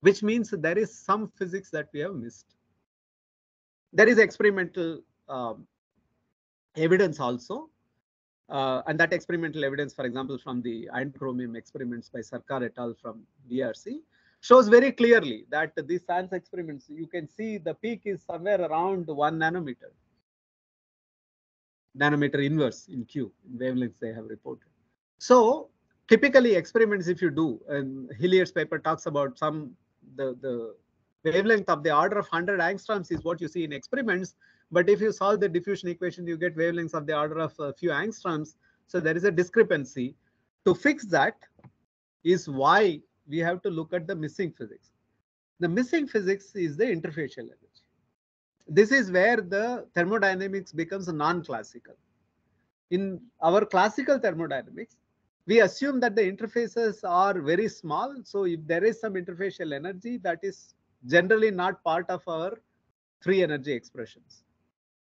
which means there is some physics that we have missed. There is experimental evidence also. And that experimental evidence, for example, from the iron chromium experiments by Sarkar et al. From DRC, shows very clearly that these science experiments, you can see the peak is somewhere around 1 nanometer. Nanometer inverse in Q, in wavelengths they have reported. So typically experiments, if you do, and Hillier's paper talks about the wavelength of the order of 100 angstroms is what you see in experiments. But if you solve the diffusion equation, you get wavelengths of the order of a few angstroms. So there is a discrepancy. To fix that is why we have to look at the missing physics. The missing physics is the interfacial energy. This is where the thermodynamics becomes non-classical. In our classical thermodynamics, we assume that the interfaces are very small. So if there is some interfacial energy, that is generally not part of our free energy expressions.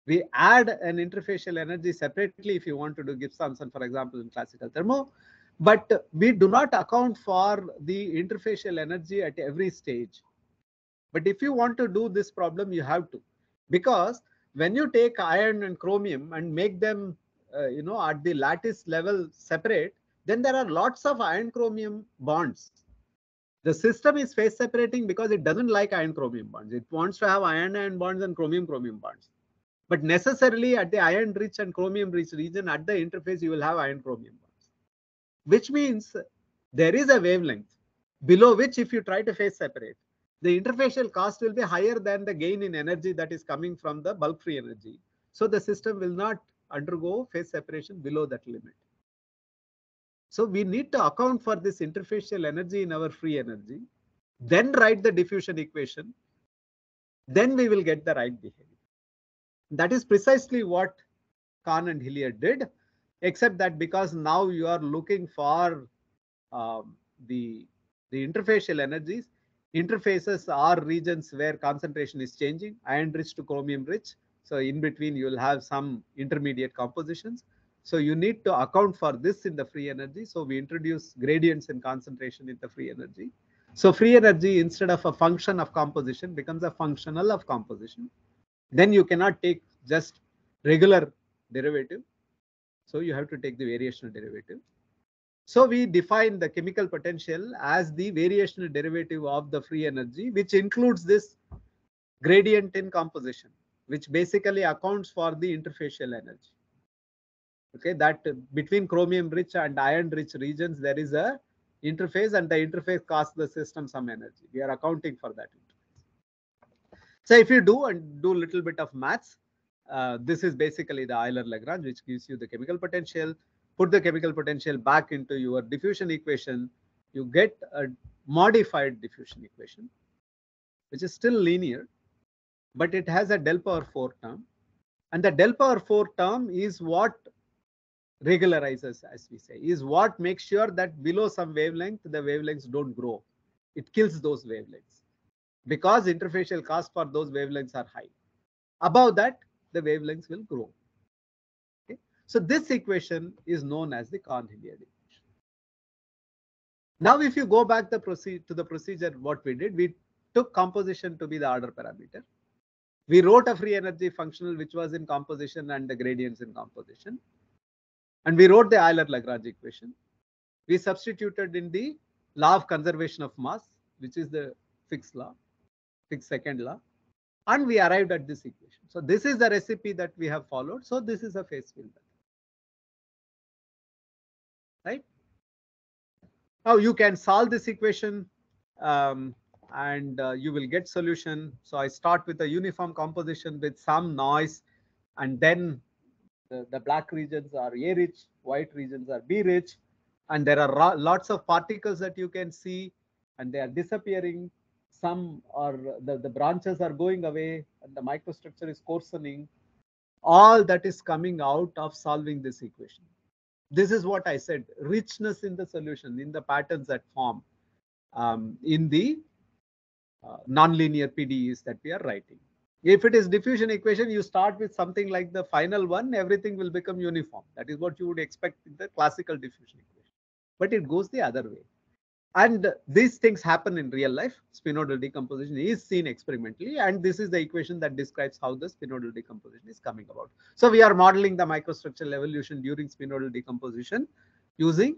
We add an interfacial energy separately if you want to do Gibbs-Thomson, for example, in classical thermo, but we do not account for the interfacial energy at every stage. But if you want to do this problem, you have to, because when you take iron and chromium and make them, at the lattice level separate, then there are lots of iron chromium bonds. The system is phase separating because it doesn't like iron chromium bonds. It wants to have iron bonds and chromium bonds. But necessarily at the iron rich and chromium rich region at the interface, you will have iron chromium bonds, which means there is a wavelength below which, if you try to phase separate, the interfacial cost will be higher than the gain in energy that is coming from the bulk free energy. So the system will not undergo phase separation below that limit. So we need to account for this interfacial energy in our free energy, then write the diffusion equation, then we will get the right behavior. That is precisely what Kahn and Hilliard did, except that because now you are looking for the interfacial energies. Interfaces are regions where concentration is changing, iron rich to chromium rich. So in between, you will have some intermediate compositions. So you need to account for this in the free energy. So we introduce gradients in concentration in the free energy. So free energy, instead of a function of composition, becomes a functional of composition. Then you cannot take just regular derivative. So you have to take the variational derivative. So we define the chemical potential as the variational derivative of the free energy, which includes this gradient in composition, which basically accounts for the interfacial energy. Okay, that between chromium rich and iron rich regions, there is a interface, and the interface costs the system some energy. We are accounting for that interface. So if you do a little bit of maths, this is basically the Euler-Lagrange, which gives you the chemical potential. Put the chemical potential back into your diffusion equation, you get a modified diffusion equation, which is still linear, but it has a del power 4 term. And the del power 4 term is what regularizes, as we say, is what makes sure that below some wavelength, the wavelengths don't grow. It kills those wavelengths because interfacial costs for those wavelengths are high. Above that, the wavelengths will grow. Okay? So this equation is known as the Kahn-Hilliard equation. Now, if you go back to the procedure, what we did, we took composition to be the order parameter. We wrote a free energy functional which was in composition and the gradients in composition. And we wrote the Euler-Lagrange equation. We substituted in the law of conservation of mass, which is the Fick's law, Fick's second law. And we arrived at this equation. So this is the recipe that we have followed. So this is a phase field method. Right? Now you can solve this equation and you will get solution. So I start with a uniform composition with some noise, and then the black regions are A rich, white regions are B rich, and there are lots of particles that you can see, and they are disappearing. Some are the branches are going away, and the microstructure is coarsening. All that is coming out of solving this equation. This is what I said: richness in the solution, in the patterns that form in the nonlinear PDEs that we are writing. If it is diffusion equation, you start with something like the final one, everything will become uniform. That is what you would expect in the classical diffusion equation. But it goes the other way. And these things happen in real life. Spinodal decomposition is seen experimentally, and this is the equation that describes how the spinodal decomposition is coming about. So we are modeling the microstructural evolution during spinodal decomposition using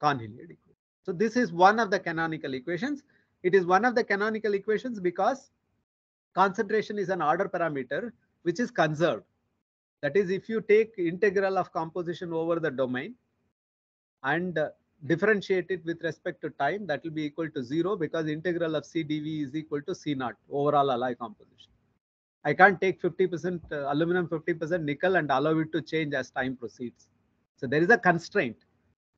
Kahn-Hilliard equation. So this is one of the canonical equations. It is one of the canonical equations because concentration is an order parameter which is conserved. That is, if you take integral of composition over the domain and differentiate it with respect to time, that will be equal to 0, because integral of C dV is equal to C naught, overall alloy composition. I can't take 50% aluminum, 50% nickel and allow it to change as time proceeds. So there is a constraint.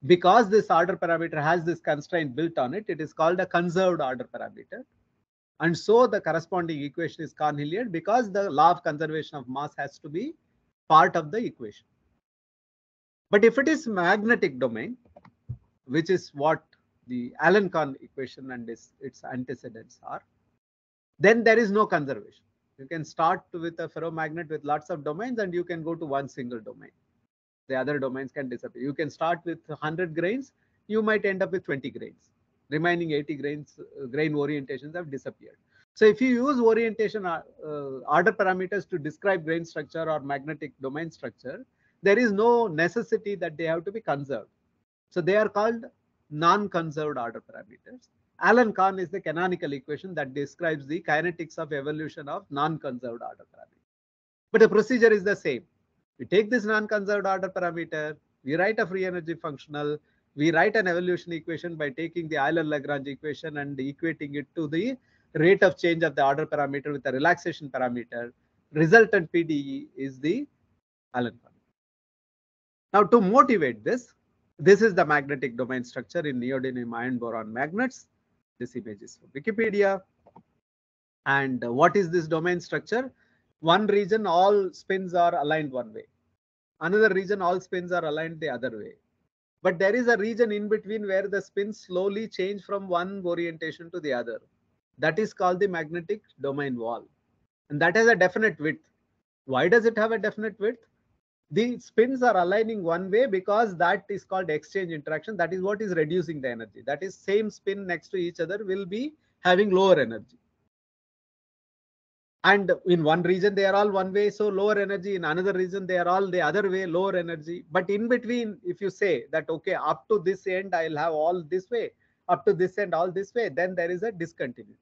Because this order parameter has this constraint built on it, it is called a conserved order parameter. And so the corresponding equation is Kahn-Hilliard, because the law of conservation of mass has to be part of the equation. But if it is magnetic domain, which is what the Allen-Kahn equation and its antecedents are, then there is no conservation. You can start with a ferromagnet with lots of domains and you can go to one single domain. The other domains can disappear. You can start with 100 grains, you might end up with 20 grains. Remaining 80 grains, grain orientations have disappeared. So if you use orientation order parameters to describe grain structure or magnetic domain structure, there is no necessity that they have to be conserved. So they are called non-conserved order parameters. Allen-Kahn is the canonical equation that describes the kinetics of evolution of non-conserved order parameters. But the procedure is the same. We take this non-conserved order parameter, we write a free energy functional, we write an evolution equation by taking the Euler-Lagrange equation and equating it to the rate of change of the order parameter with the relaxation parameter. Resultant PDE is the Allen-Kahn. Now to motivate this is the magnetic domain structure in neodymium iron boron magnets. This image is from Wikipedia. And what is this domain structure? One region, all spins are aligned one way. Another region, all spins are aligned the other way. But there is a region in between where the spins slowly change from one orientation to the other. That is called the magnetic domain wall. And that has a definite width. Why does it have a definite width? The spins are aligning one way because that is called exchange interaction. That is what is reducing the energy. That is, same spin next to each other will be having lower energy. And in one region, they are all one way, so lower energy. In another region, they are all the other way, lower energy. But in between, if you say that, okay, up to this end, I'll have all this way, up to this end, all this way, then there is a discontinuity.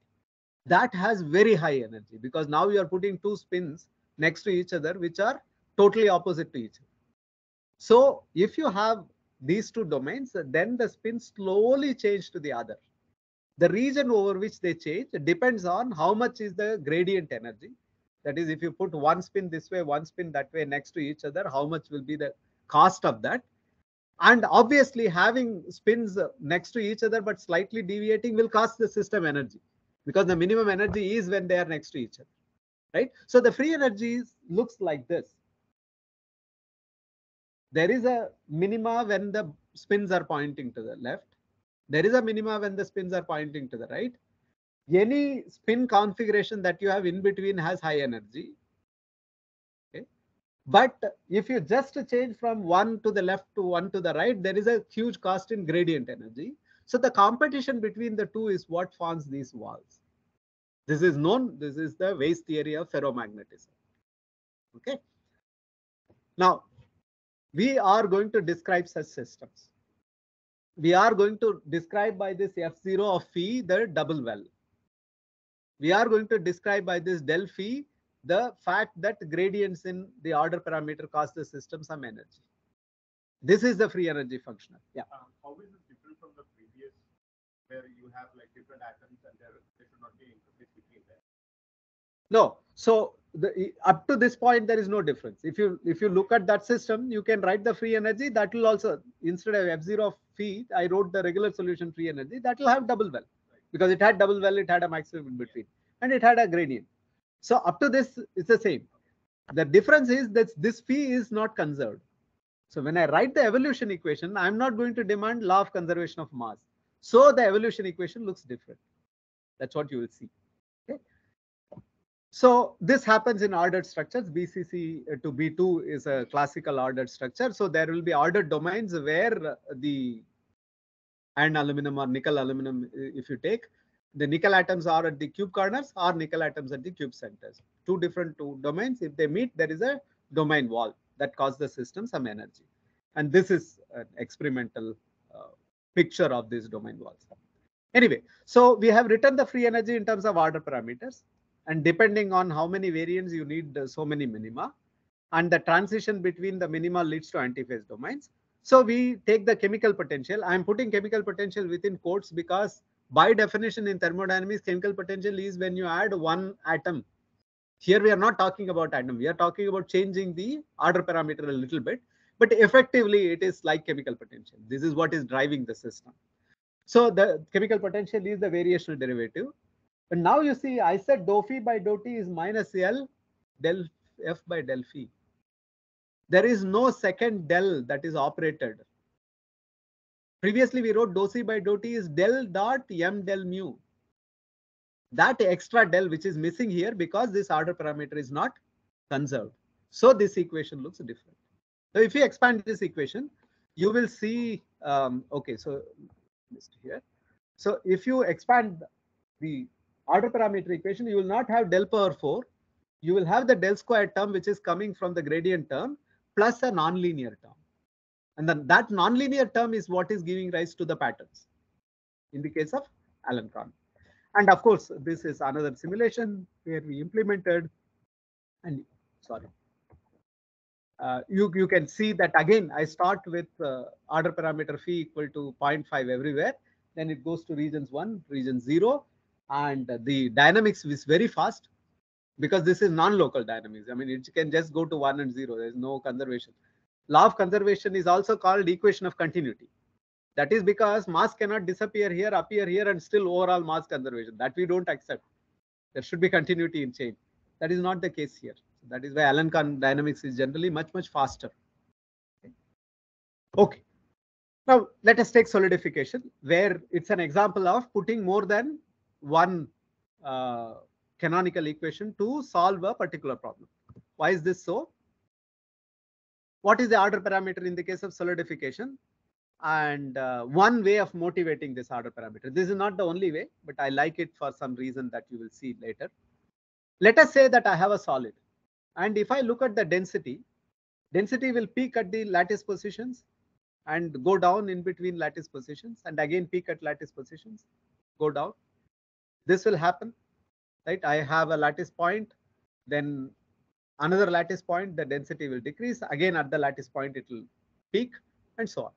That has very high energy because now you are putting two spins next to each other, which are totally opposite to each other. So if you have these two domains, then the spins slowly change to the other. The region over which they change depends on how much is the gradient energy. That is, if you put one spin this way, one spin that way next to each other, how much will be the cost of that? And obviously, having spins next to each other but slightly deviating will cost the system energy because the minimum energy is when they are next to each other, right? So the free energy looks like this. There is a minima when the spins are pointing to the left. There is a minima when the spins are pointing to the right. Any spin configuration that you have in between has high energy. Okay. But if you just change from one to the left to one to the right, there is a huge cost in gradient energy. So the competition between the two is what forms these walls. This is known, this is the Weiss theory of ferromagnetism. Okay. Now, we are going to describe such systems. We are going to describe by this F0 of phi the double well. We are going to describe by this del phi the fact that gradients in the order parameter cost the system some energy. This is the free energy functional. Yeah. How is it different from the previous, where you have like different atoms and there should not be interface between them? No. So up to this point, there is no difference. If you look at that system, you can write the free energy. That will also, instead of F0 of phi, I wrote the regular solution free energy. That will have double well. Because it had double well, it had a maximum in between, and it had a gradient. So up to this, it's the same. The difference is that this phi is not conserved. So when I write the evolution equation, I'm not going to demand law of conservation of mass. So the evolution equation looks different. That's what you will see. Okay. So this happens in ordered structures. BCC to B2 is a classical ordered structure. So there will be ordered domains where the iron aluminum or nickel aluminum, if you take, the nickel atoms are at the cube corners or nickel atoms at the cube centers. Two different domains. If they meet, there is a domain wall that causes the system some energy. And this is an experimental picture of these domain walls. Anyway, so we have written the free energy in terms of order parameters. And depending on how many variants, you need so many minima. And the transition between the minima leads to antiphase domains. So we take the chemical potential. I'm putting chemical potential within quotes because by definition in thermodynamics, chemical potential is when you add one atom. Here we are not talking about atom. We are talking about changing the order parameter a little bit. But effectively, it is like chemical potential. This is what is driving the system. So the chemical potential is the variational derivative. And now you see, I said dou phi by dou t is minus L del F by del phi. There is no second del that is operated. Previously, we wrote dou C by dou T is del dot M del mu. That extra del which is missing here because this order parameter is not conserved. So this equation looks different. So if you expand this equation, you will see, okay, so here. So if you expand the order parameter equation, you will not have del power 4. You will have the del square term, which is coming from the gradient term, plus a nonlinear term. And then that nonlinear term is what is giving rise to the patterns in the case of Alencon. And of course, this is another simulation where we implemented, and sorry, you can see that again, I start with order parameter phi equal to 0.5 everywhere. Then it goes to regions 1, region 0. And the dynamics is very fast because this is non-local dynamics. I mean, it can just go to 1 and 0. There is no conservation. Law of conservation is also called equation of continuity. That is because mass cannot disappear here, appear here, and still overall mass conservation. That we don't accept. There should be continuity in chain. That is not the case here. That is why Alencon dynamics is generally much faster. Okay. Now let us take solidification, where it's an example of putting more than one canonical equation to solve a particular problem. Why is this so? What is the order parameter in the case of solidification? And one way of motivating this order parameter. This is not the only way, but I like it for some reason that you will see later. Let us say that I have a solid. And if I look at the density will peak at the lattice positions and go down in between lattice positions, and again peak at lattice positions, go down. This will happen, right? I have a lattice point, then another lattice point, the density will decrease. Again, at the lattice point, it will peak, and so on.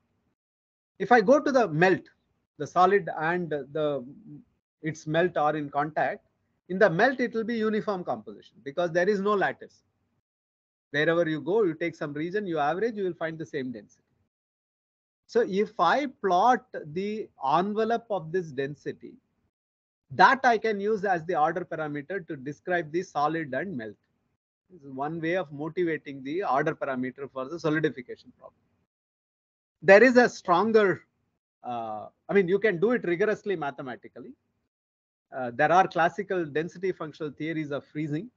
If I go to the melt, the solid and its melt are in contact. In the melt, it will be uniform composition because there is no lattice. Wherever you go, you take some region, you average, you will find the same density. So if I plot the envelope of this density, that I can use as the order parameter to describe the solid and melt. This is one way of motivating the order parameter for the solidification problem. There is a stronger, I mean, you can do it rigorously mathematically. There are classical density functional theories of freezing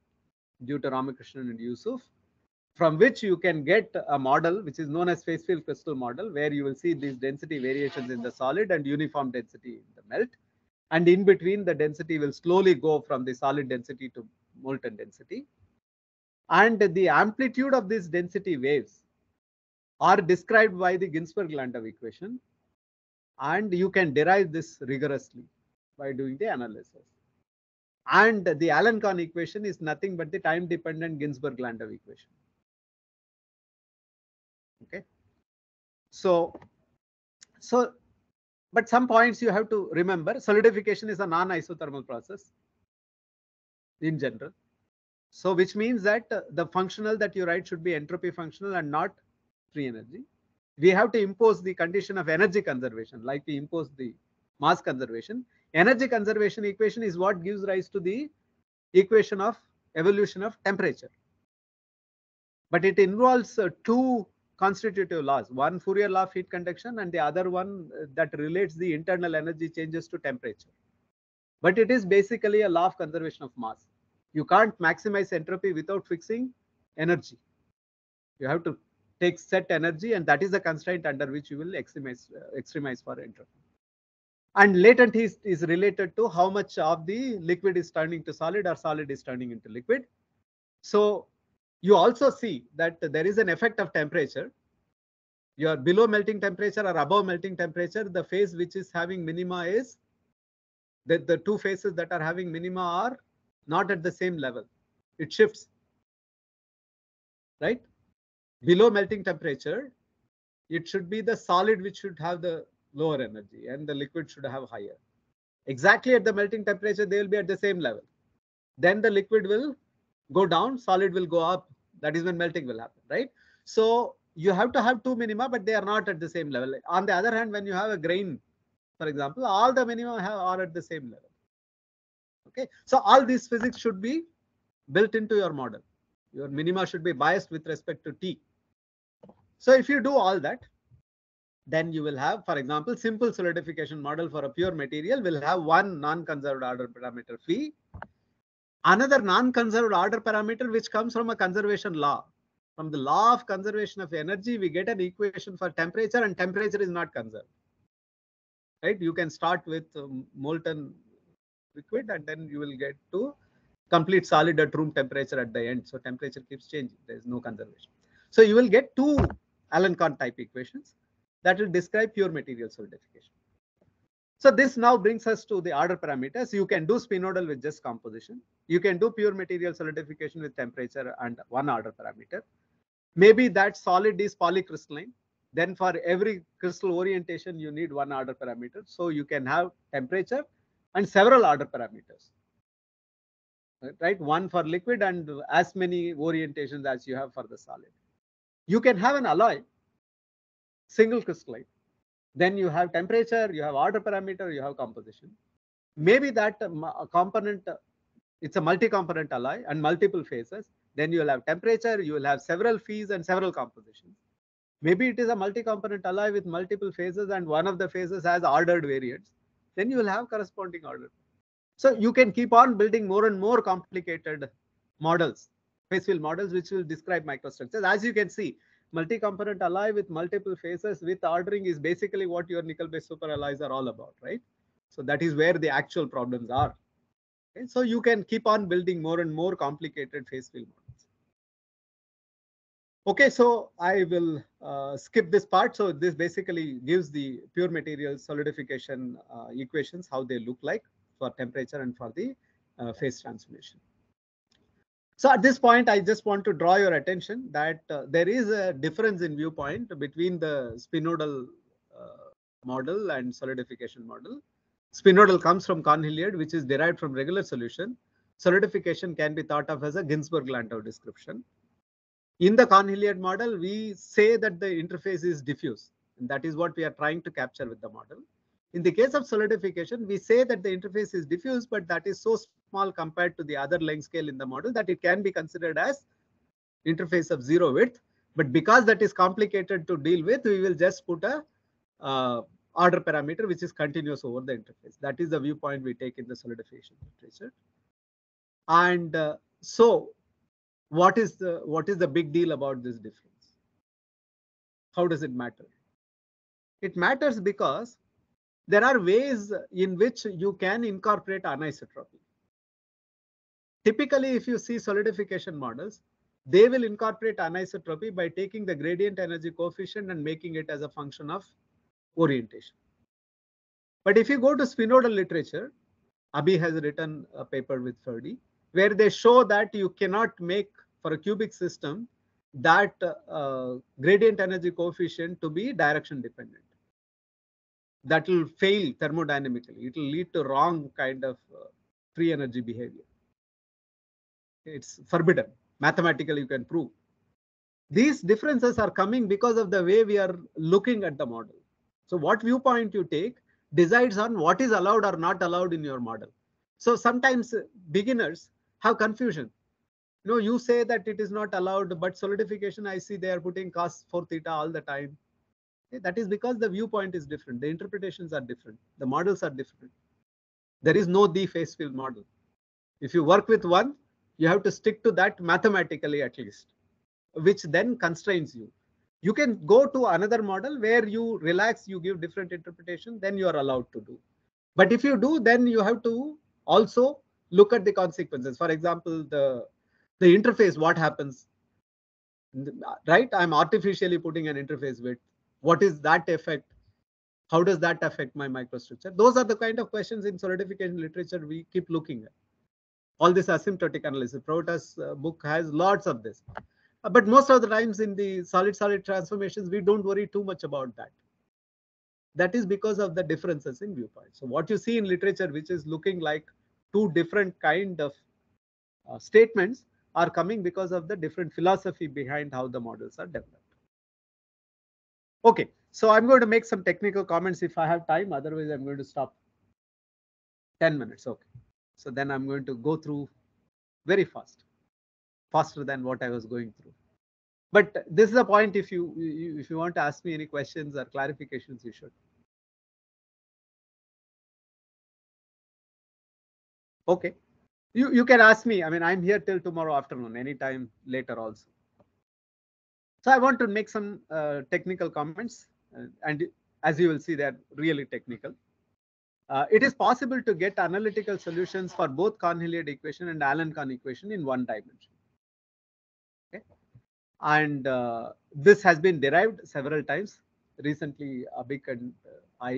due to Ramakrishnan and Yusuf, from which you can get a model which is known as phase field crystal model, where you will see these density variations in the solid and uniform density in the melt. And in between, the density will slowly go from the solid density to molten density. And the amplitude of these density waves are described by the Ginzburg-Landau equation. And you can derive this rigorously by doing the analysis. And the Alencon equation is nothing but the time-dependent Ginzburg-Landau equation. Okay. So, but some points you have to remember. Solidification is a non-isothermal process in general. So, which means that the functional that you write should be entropy functional and not free energy. We have to impose the condition of energy conservation, like we impose the mass conservation. Energy conservation equation is what gives rise to the equation of evolution of temperature. But it involves two constitutive laws, one Fourier law of heat conduction and the other one that relates the internal energy changes to temperature. But it is basically a law of conservation of mass. You can't maximize entropy without fixing energy. You have to take set energy, and that is the constraint under which you will extremize for entropy. And latent heat is related to how much of the liquid is turning to solid or solid is turning into liquid. So you also see that there is an effect of temperature. You are below melting temperature or above melting temperature, the phase which is having minima is that the two phases that are having minima are not at the same level. It shifts, right? Below melting temperature, it should be the solid which should have the lower energy and the liquid should have higher. Exactly at the melting temperature, they will be at the same level. Then the liquid will go down, solid will go up. That is when melting will happen, right? So you have to have two minima, but they are not at the same level. On the other hand, when you have a grain, for example, all the minima are at the same level. Okay, so all these physics should be built into your model. Your minima should be biased with respect to T. So if you do all that, then you will have, for example, simple solidification model for a pure material will have one non-conserved order parameter phi, another non-conserved order parameter which comes from a conservation law. From the law of conservation of energy, we get an equation for temperature, and temperature is not conserved. Right? You can start with molten liquid, and then you will get to complete solid at room temperature at the end. So temperature keeps changing. There is no conservation. So you will get two Allen-Kahn type equations that will describe pure material solidification. So this now brings us to the order parameters. You can do spinodal with just composition. You can do pure material solidification with temperature and one order parameter. Maybe that solid is polycrystalline. Then for every crystal orientation, you need one order parameter. So you can have temperature and several order parameters. Right? One for liquid and as many orientations as you have for the solid. You can have an alloy, single crystalline. Then you have temperature, you have order parameter, you have composition. Maybe that component, it's a multi-component alloy and multiple phases. Then you will have temperature, you will have several phase and several compositions. Maybe it is a multi-component alloy with multiple phases and one of the phases has ordered variants. Then you will have corresponding order. So you can keep on building more and more complicated models, phase field models, which will describe microstructures. As you can see, multi-component alloy with multiple phases with ordering is basically what your nickel-based superalloys are all about, right? So that is where the actual problems are. Okay? So you can keep on building more and more complicated phase field models. Okay, so I will skip this part. So this basically gives the pure material solidification equations, how they look like for temperature and for the phase transformation. So at this point, I just want to draw your attention that there is a difference in viewpoint between the spinodal model and solidification model. Spinodal comes from Conn-Hilliard, which is derived from regular solution. Solidification can be thought of as a Ginzburg-Landau description. In the Conn-Hilliard model, we say that the interface is diffuse, and that is what we are trying to capture with the model. In the case of solidification, we say that the interface is diffuse, but that is so small compared to the other length scale in the model that it can be considered as interface of zero width. But because that is complicated to deal with, we will just put a order parameter which is continuous over the interface. That is the viewpoint we take in the solidification literature. And so what is the big deal about this difference? How does it matter? It matters because there are ways in which you can incorporate anisotropy. Typically, if you see solidification models, they will incorporate anisotropy by taking the gradient energy coefficient and making it as a function of orientation. But if you go to spinodal literature, Abhi has written a paper with Ferdi, where they show that you cannot make for a cubic system that gradient energy coefficient to be direction dependent. That will fail thermodynamically. It will lead to wrong kind of free energy behavior. It's forbidden. Mathematically, you can prove. These differences are coming because of the way we are looking at the model. So what viewpoint you take decides on what is allowed or not allowed in your model. So sometimes beginners have confusion. No, you say that it is not allowed, but solidification, I see they are putting cos 4 theta all the time. Okay, that is because the viewpoint is different. The interpretations are different. The models are different. There is no the phase field model. If you work with one, you have to stick to that mathematically at least, which then constrains you. You can go to another model where you relax, you give different interpretation, then you are allowed to do. But if you do, then you have to also look at the consequences. For example, the interface, what happens, right? I'm artificially putting an interface width. What is that effect? How does that affect my microstructure? Those are the kind of questions in solidification literature we keep looking at. All this asymptotic analysis. Prota's book has lots of this. But most of the times in the solid-solid transformations, we don't worry too much about that. That is because of the differences in viewpoints. So what you see in literature, which is looking like two different kind of statements, are coming because of the different philosophy behind how the models are developed. Okay, so I'm going to make some technical comments if I have time. Otherwise, I'm going to stop. 10 minutes. Okay. So then I'm going to go through very fast, faster than what I was going through. But this is the point. If you want to ask me any questions or clarifications, you should. Okay. You can ask me. I mean, I'm here till tomorrow afternoon, anytime later also. So I want to make some technical comments, and as you will see, they're really technical. It is possible to get analytical solutions for both Kohn-Hilliard equation and Allen-Kohn equation in one dimension. Okay. And this has been derived several times. Recently, Abhik and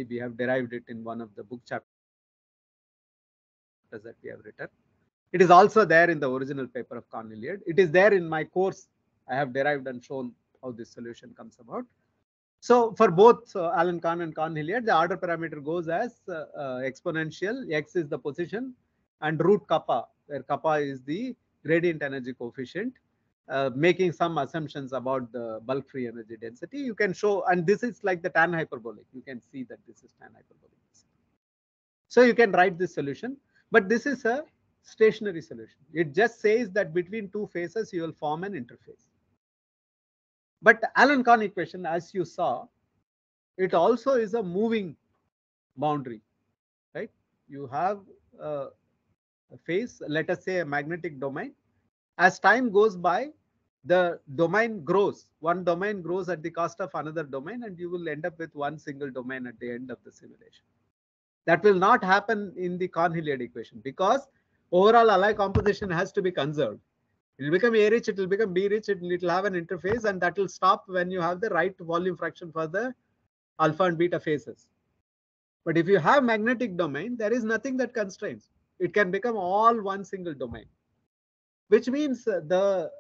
we have derived it in one of the book chapters that we have written. It is also there in the original paper of Kohn-Hilliard. It is there in my course. I have derived and shown how this solution comes about. So for both Allen-Kohn and Kohn-Hilliard, the order parameter goes as exponential. X is the position, and root kappa, where kappa is the gradient energy coefficient. Making some assumptions about the bulk free energy density, you can show, and this is like the tan hyperbolic. You can see that this is tan hyperbolic. So you can write this solution, but this is a stationary solution. It just says that between two phases, you will form an interface. But Allen-Kohn equation, as you saw, it also is a moving boundary, right? You have a phase, let us say a magnetic domain. As time goes by, the domain grows. One domain grows at the cost of another domain, and you will end up with one single domain at the end of the simulation. That will not happen in the Kohn-Hilliard equation because overall alloy composition has to be conserved. It will become A rich, it will become B rich, it will have an interface, and that will stop when you have the right volume fraction for the alpha and beta phases. But if you have magnetic domain, there is nothing that constrains. It can become all one single domain, which means the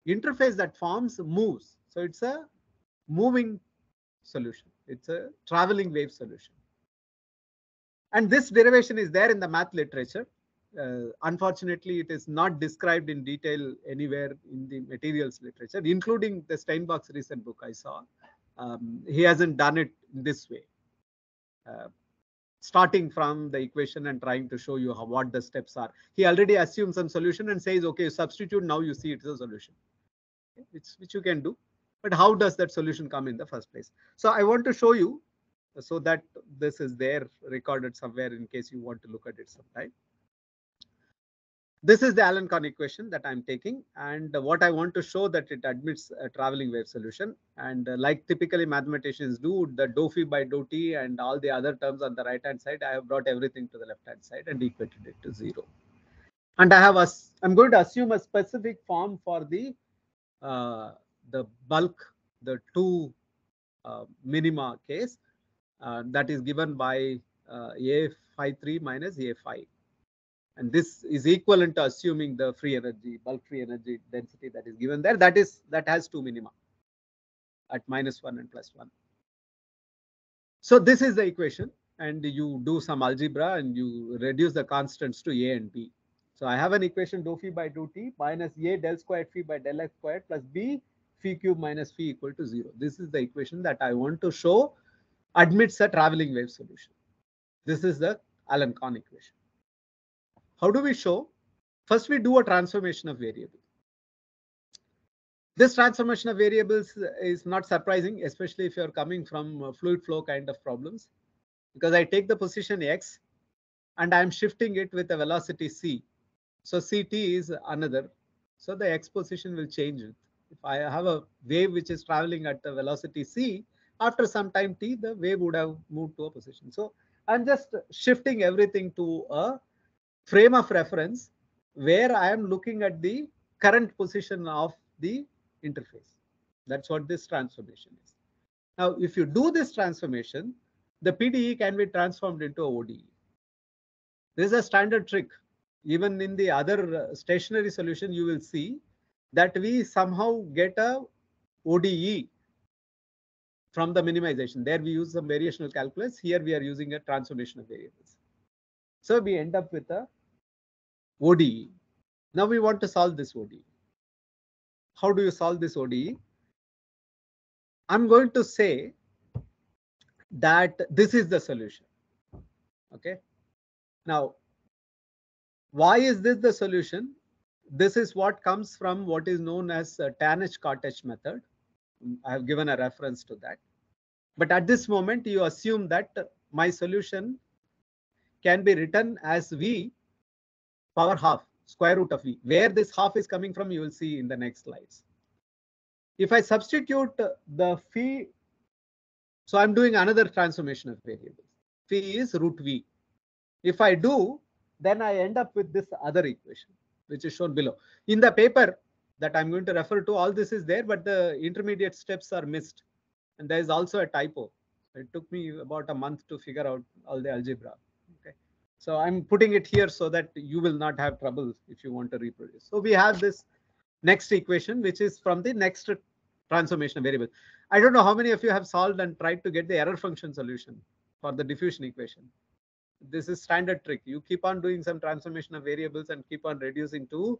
interface that forms moves. So it's a moving solution. It's a traveling wave solution. And this derivation is there in the math literature. Unfortunately, it is not described in detail anywhere in the materials literature, including the Steinbach's recent book I saw. He hasn't done it in this way, starting from the equation and trying to show you what the steps are. He already assumes some solution and says, okay, substitute, now you see it's a solution, which you can do. But how does that solution come in the first place? So I want to show you so that this is there recorded somewhere in case you want to look at it sometime. This is the Allen-Kohn equation that I'm taking, and what I want to show that it admits a traveling wave solution. And like typically mathematicians do, the dou phi by dou t and all the other terms on the right hand side, I have brought everything to the left hand side and equated it to 0. And I'm going to assume a specific form for the bulk, the two minima case that is given by A phi 3 minus A phi. And this is equivalent to assuming the free energy, bulk free energy density that is given there. That has two minima at -1 and +1. So this is the equation, and you do some algebra and you reduce the constants to A and B. So I have an equation dou phi by dou t minus A del squared phi by del x squared plus B phi cube minus phi equal to 0. This is the equation that I want to show admits a traveling wave solution. This is the Allen-Kohn equation. How do we show? First, we do a transformation of variables. This transformation of variables is not surprising, especially if you're coming from fluid flow kind of problems, because I take the position x and I'm shifting it with a velocity c. So ct is another. So the x position will change. If I have a wave which is traveling at the velocity c, after some time t, the wave would have moved to a position. So I'm just shifting everything to a frame of reference where I am looking at the current position of the interface. That's what this transformation is. Now, if you do this transformation, the PDE can be transformed into a ODE. This is a standard trick. Even in the other stationary solution, you will see that we somehow get a ODE from the minimization. There we use some variational calculus. Here we are using a transformation of variables. So we end up with a ODE. Now we want to solve this ODE. How do you solve this ODE? I'm going to say that this is the solution. Okay. Now, why is this the solution? This is what comes from what is known as Tanich-Cartech method. I have given a reference to that. But at this moment, you assume that my solution can be written as V power half, square root of V. Where this half is coming from, you will see in the next slides. If I substitute the phi, so I'm doing another transformation of variables. Phi is root V. If I do, then I end up with this other equation, which is shown below. In the paper that I'm going to refer to, all this is there, but the intermediate steps are missed. And there is also a typo. It took me about a month to figure out all the algebra. Okay. So I'm putting it here so that you will not have trouble if you want to reproduce. So we have this next equation, which is from the next transformation variable. I don't know how many of you have solved and tried to get the error function solution for the diffusion equation. This is standard trick. You keep on doing some transformation of variables and keep on reducing to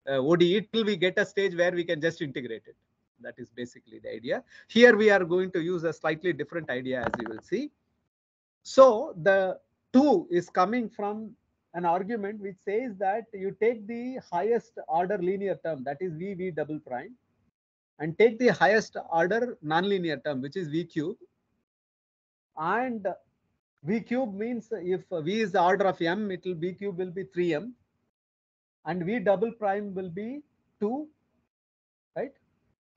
ODE till we get a stage where we can just integrate it. That is basically the idea. Here we are going to use a slightly different idea, as you will see. So the 2 is coming from an argument which says that you take the highest order linear term, that is V double prime, and take the highest order nonlinear term, which is V cube. And V cube means if V is the order of M, it will V cube will be 3M, and V double prime will be 2, right?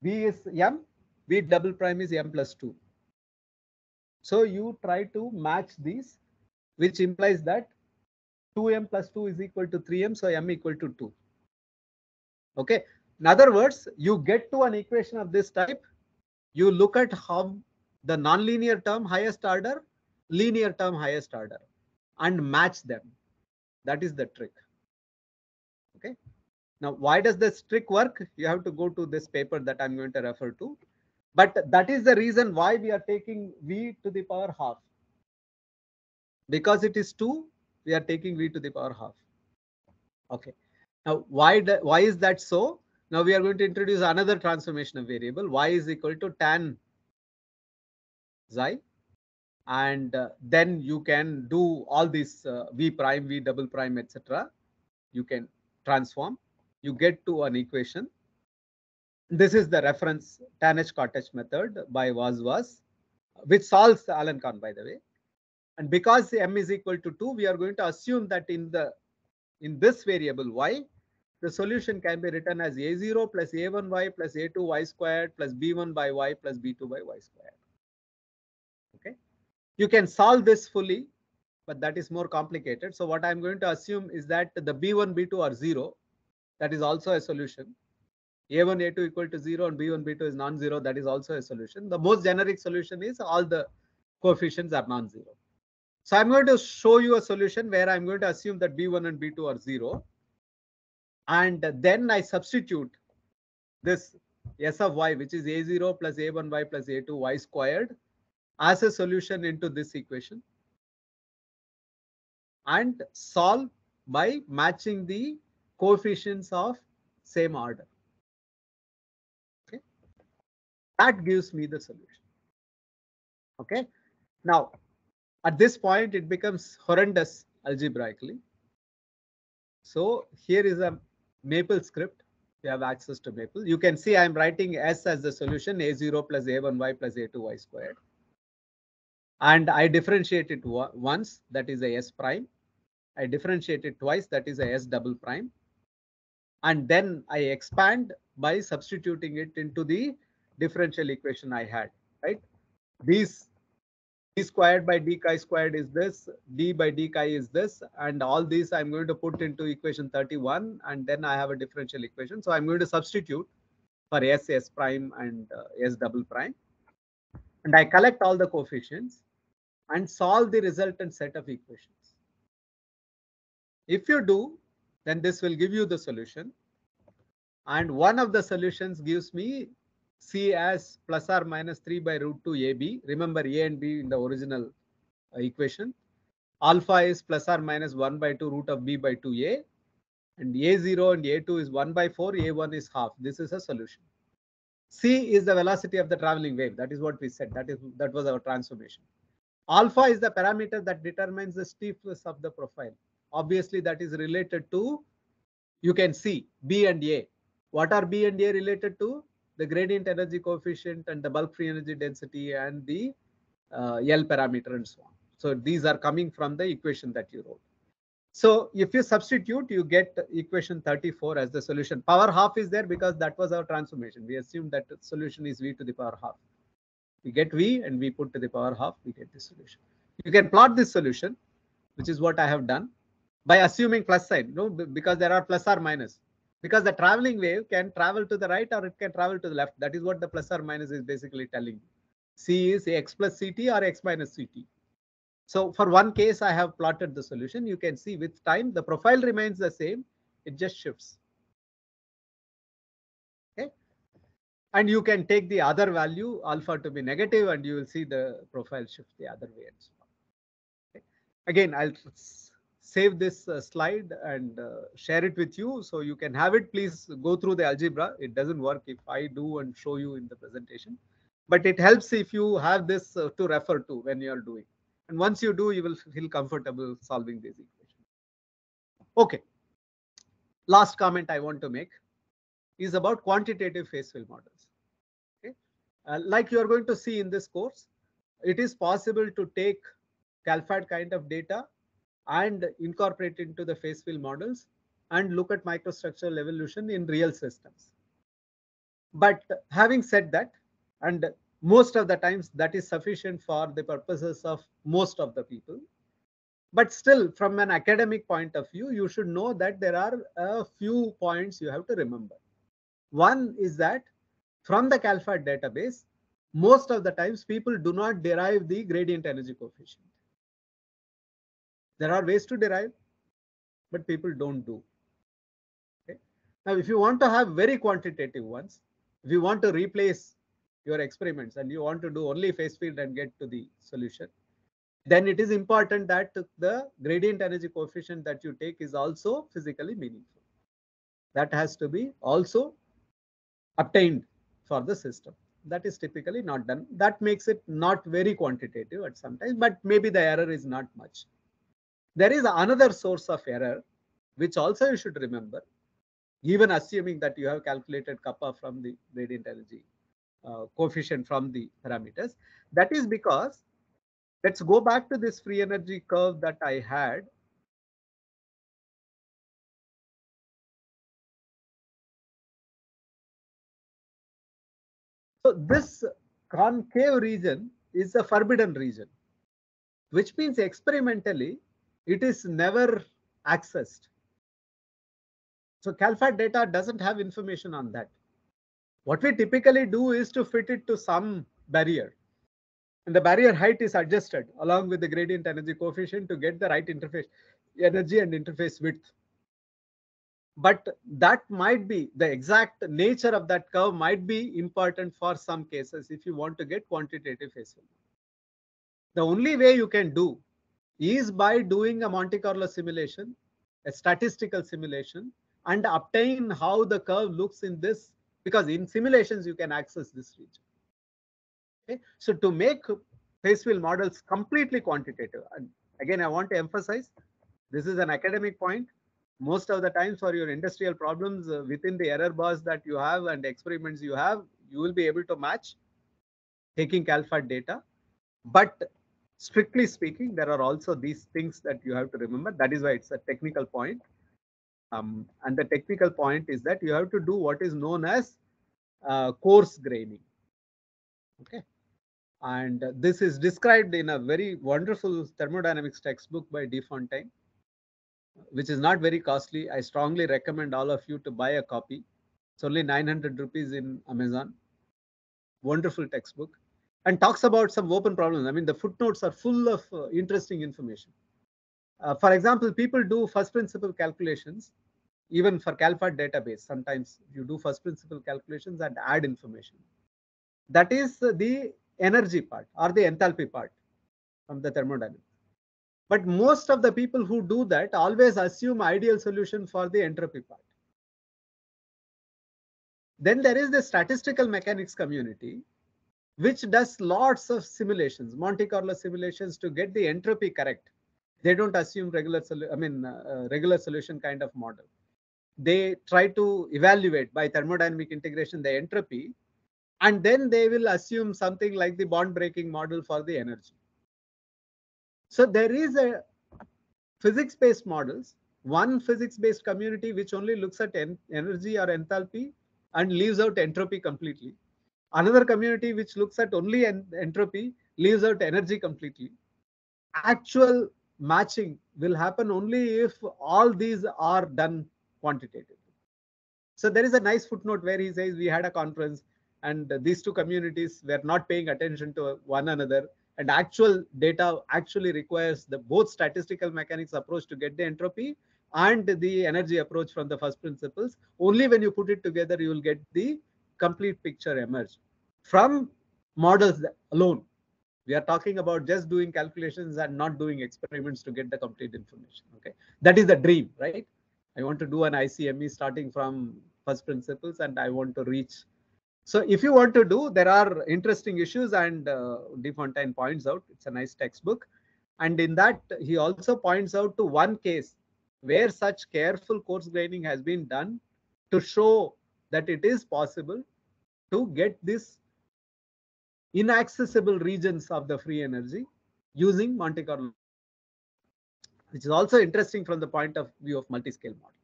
V is M, V double prime is M plus 2. So you try to match these, which implies that 2M plus 2 is equal to 3M, so M equal to 2. Okay. In other words, you get to an equation of this type, you look at how the nonlinear term highest order, linear term highest order, and match them. That is the trick. Okay. Now, why does this trick work? You have to go to this paper that I'm going to refer to. But that is the reason why we are taking V to the power half. Because it is 2, we are taking V to the power half. Okay. Now, why is that so? Now we are going to introduce another transformation of variable. Y is equal to tan xi. And then you can do all these V prime, V double prime, etc. You can transform. You get to an equation. This is the reference Tanich-Cartech method by Was, which solves Alencon, by the way. And because M is equal to 2, we are going to assume that in this variable Y, the solution can be written as A0 plus A1Y plus A2Y squared plus B1 by Y plus B2 by Y squared. Okay. You can solve this fully, but that is more complicated. So what I'm going to assume is that the B1, B2 are 0. That is also a solution. A1, A2 equal to 0 and B1, B2 is non-zero. That is also a solution. The most generic solution is all the coefficients are non-zero. So I'm going to show you a solution where I'm going to assume that B1 and B2 are 0. And then I substitute this S of Y, which is A0 plus A1Y plus A2Y squared, as a solution into this equation, and solve by matching the coefficients of same order. Okay. That gives me the solution. Okay. Now, at this point, it becomes horrendous algebraically. So here is a Maple script. You have access to Maple. You can see I'm writing S as the solution, A0 plus A1Y plus A2Y squared. And I differentiate it once, that is a S prime. I differentiate it twice, that is a S double prime. And then I expand by substituting it into the differential equation I had, right? These d squared by d chi squared is this, d by d chi is this, and all these I'm going to put into equation 31, and then I have a differential equation. So I'm going to substitute for S, S prime, and S double prime. And I collect all the coefficients and solve the resultant set of equations. If you do, then this will give you the solution. And one of the solutions gives me C as plus or minus 3 by root 2 AB. Remember A and B in the original equation. Alpha is plus or minus 1 by 2 root of B by 2A. And A0 and A2 is 1 by 4, A1 is half. This is a solution. C is the velocity of the traveling wave. That is what we said. That was our transformation. Alpha is the parameter that determines the steepness of the profile. Obviously, that is related to you can see B and A. What are B and A related to? The gradient energy coefficient and the bulk free energy density and the L parameter and so on. So these are coming from the equation that you wrote. So if you substitute, you get equation 34 as the solution. Power half is there because that was our transformation. We assumed that the solution is V to the power half. We get V and we put to the power half, we get this solution. You can plot this solution, which is what I have done, by assuming plus sign, no, because there are plus or minus. Because the traveling wave can travel to the right or it can travel to the left. That is what the plus or minus is basically telling you. C is X plus CT or X minus CT. So for one case, I have plotted the solution. You can see with time, the profile remains the same. It just shifts. Okay. And you can take the other value, alpha, to be negative, and you will see the profile shift the other way and so on. Okay. Again, I'll save this slide and share it with you so you can have it. Please go through the algebra. It doesn't work if I do and show you in the presentation, but it helps if you have this to refer to when you are doing. And once you do, you will feel comfortable solving these equations. Okay. Last comment I want to make is about quantitative phase field models. Okay. Like you are going to see in this course, it is possible to take CalFAT kind of data and incorporate into the phase field models and look at microstructural evolution in real systems. But having said that, and most of the times that is sufficient for the purposes of most of the people. But still, from an academic point of view, you should know that there are a few points you have to remember. One is that from the CalFAT database, most of the times people do not derive the gradient energy coefficient. There are ways to derive, but people don't do. Okay. Now, if you want to have very quantitative ones, if you want to replace your experiments and you want to do only phase field and get to the solution, then it is important that the gradient energy coefficient that you take is also physically meaningful. That has to be also obtained for the system. That is typically not done. That makes it not very quantitative at some times, but maybe the error is not much. There is another source of error, which also you should remember, even assuming that you have calculated kappa from the gradient energy coefficient from the parameters. That is because, let's go back to this free energy curve that I had. So this concave region is a forbidden region, which means experimentally it is never accessed. So CalFAT data doesn't have information on that. What we typically do is to fit it to some barrier. And the barrier height is adjusted along with the gradient energy coefficient to get the right interface energy and interface width. But that might be the exact nature of that curve might be important for some cases if you want to get quantitative phase field. The only way you can do is by doing a Monte Carlo simulation, a statistical simulation, and obtain how the curve looks in this, because in simulations you can access this region. Okay. So to make phase field models completely quantitative, and again I want to emphasize, this is an academic point. Most of the times for your industrial problems within the error bars that you have and experiments you have, you will be able to match taking CalFAT data. But strictly speaking, there are also these things that you have to remember. That is why it's a technical point. And the technical point is that you have to do what is known as coarse graining. Okay. And this is described in a very wonderful thermodynamics textbook by De Fontaine, which is not very costly. I strongly recommend all of you to buy a copy. It's only 900 rupees in Amazon. Wonderful textbook, and talks about some open problems. I mean, the footnotes are full of interesting information. For example, people do first principle calculations, even for CalFAT database. Sometimes you do first principle calculations and add information. That is the energy part or the enthalpy part from the thermodynamics. But most of the people who do that always assume ideal solution for the entropy part. Then there is the statistical mechanics community, which does lots of simulations, Monte Carlo simulations, to get the entropy correct. They don't assume regular solution kind of model. they try to evaluate by thermodynamic integration the entropy, and then they will assume something like the bond breaking model for the energy. So there is a physics-based models, one physics-based community which only looks at energy or enthalpy and leaves out entropy completely. Another community which looks at only entropy, leaves out energy completely. Actual matching will happen only if all these are done quantitatively. So there is a nice footnote where he says we had a conference and these two communities were not paying attention to one another, and actual data actually requires the both statistical mechanics approach to get the entropy and the energy approach from the first principles. Only when you put it together, you will get the complete picture emerge from models alone. We are talking about just doing calculations and not doing experiments to get the complete information. Okay, that is the dream, right? I want to do an ICME starting from first principles, and I want to reach. So if you want to do, there are interesting issues, and De Fontaine points out, it's a nice textbook. And in that, he also points out to one case where such careful coarse graining has been done to show that it is possible to get this inaccessible regions of the free energy using Monte Carlo, which is also interesting from the point of view of multi-scale model.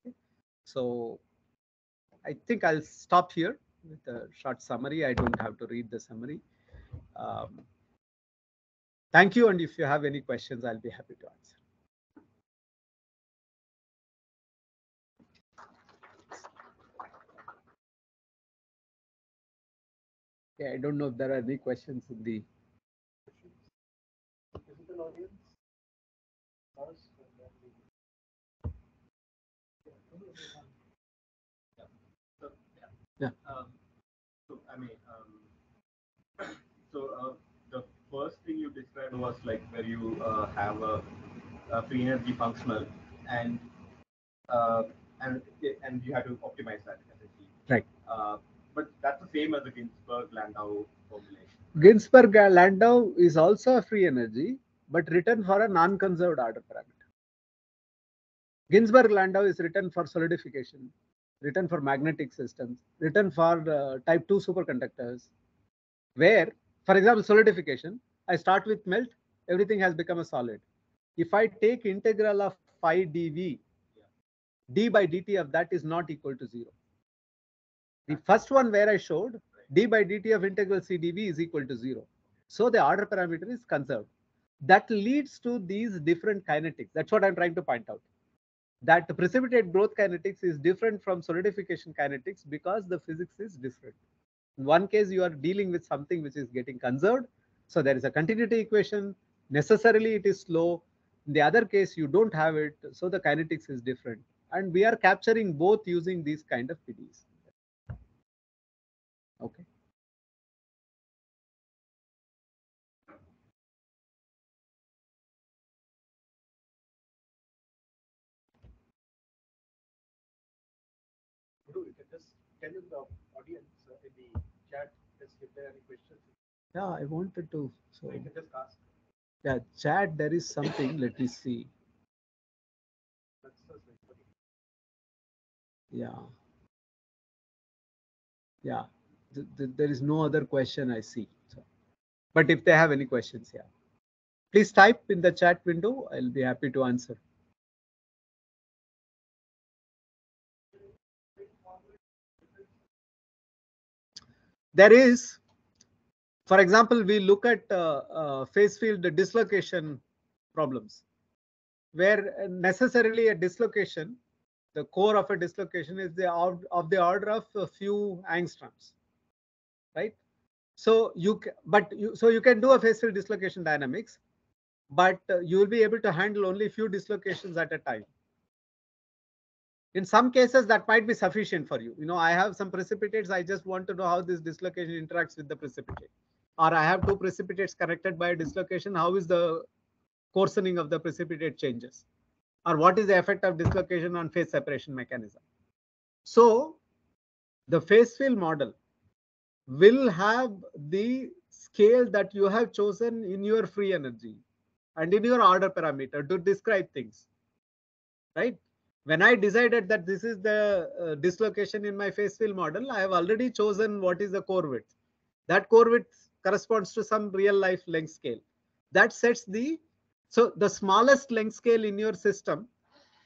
Okay. So I think I'll stop here with a short summary. I don't have to read the summary. Thank you. And if you have any questions, I'll be happy to answer. Yeah, I don't know if there are any questions in the Physical audience? Yeah. So I mean, the first thing you described was like where you have a free energy functional and uh, and and you have to optimize that essentially. Right. But that's the same as the Ginsburg-Landau formulation. Ginsburg-Landau is also a free energy, but written for a non-conserved order parameter. Ginsburg-Landau is written for solidification, written for magnetic systems, written for type 2 superconductors, where, for example, solidification, I start with melt, everything has become a solid. If I take integral of phi dV, d by dt of that is not equal to 0. The first one where I showed d by dt of integral c dv is equal to 0. So the order parameter is conserved. That leads to these different kinetics. That's what I'm trying to point out. That precipitate growth kinetics is different from solidification kinetics because the physics is different. In one case, you are dealing with something which is getting conserved. So there is a continuity equation. Necessarily, it is slow. In the other case, you don't have it. So the kinetics is different. And we are capturing both using these kind of PDEs. Okay. You can just tell in the audience in the chat just if there are any questions. Yeah, I wanted to. So you can just ask. Yeah, chat, there is something. Let me see. Yeah. Yeah. There is no other question I see. So, but if they have any questions, yeah, please type in the chat window. I'll be happy to answer. There is, for example, we look at phase field dislocation problems, where necessarily a dislocation, the core of a dislocation is of the order of a few angstroms, right? So you can do a phase field dislocation dynamics, but you will be able to handle only few dislocations at a time. In some cases, that might be sufficient for you. You know, I have some precipitates. I just want to know how this dislocation interacts with the precipitate. Or I have two precipitates connected by a dislocation. How is the coarsening of the precipitate changes? Or what is the effect of dislocation on phase separation mechanism? So the phase field model will have the scale that you have chosen in your free energy and in your order parameter to describe things, right? When I decided that this is the dislocation in my phase field model, I have already chosen what is the core width. That core width corresponds to some real life length scale. That sets the, so the smallest length scale in your system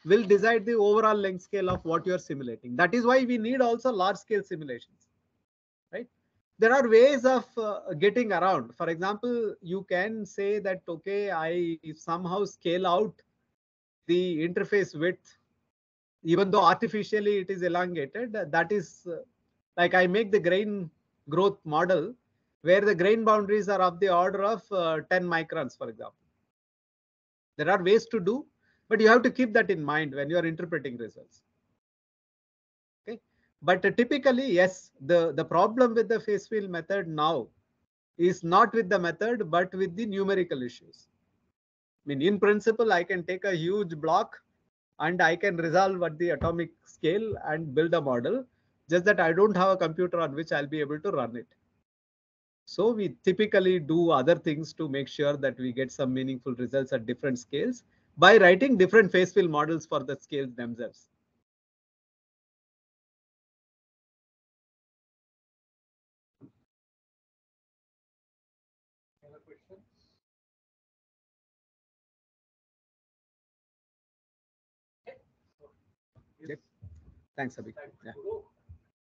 will decide the overall length scale of what you are simulating. That is why we need also large scale simulations, right? There are ways of getting around. For example, you can say that, okay, I somehow scale out the interface width, even though artificially it is elongated. That is like I make the grain growth model where the grain boundaries are of the order of 10 microns, for example. There are ways to do, but you have to keep that in mind when you are interpreting results. Okay, but typically, yes, the problem with the phase field method now is not with the method, but with the numerical issues. I mean, in principle, I can take a huge block and I can resolve at the atomic scale and build a model, just that I don't have a computer on which I'll be able to run it. So we typically do other things to make sure that we get some meaningful results at different scales by writing different phase field models for the scales themselves. Any other questions? Okay. So, Yep. Thanks, Abhi. thanks, Yeah. Guru.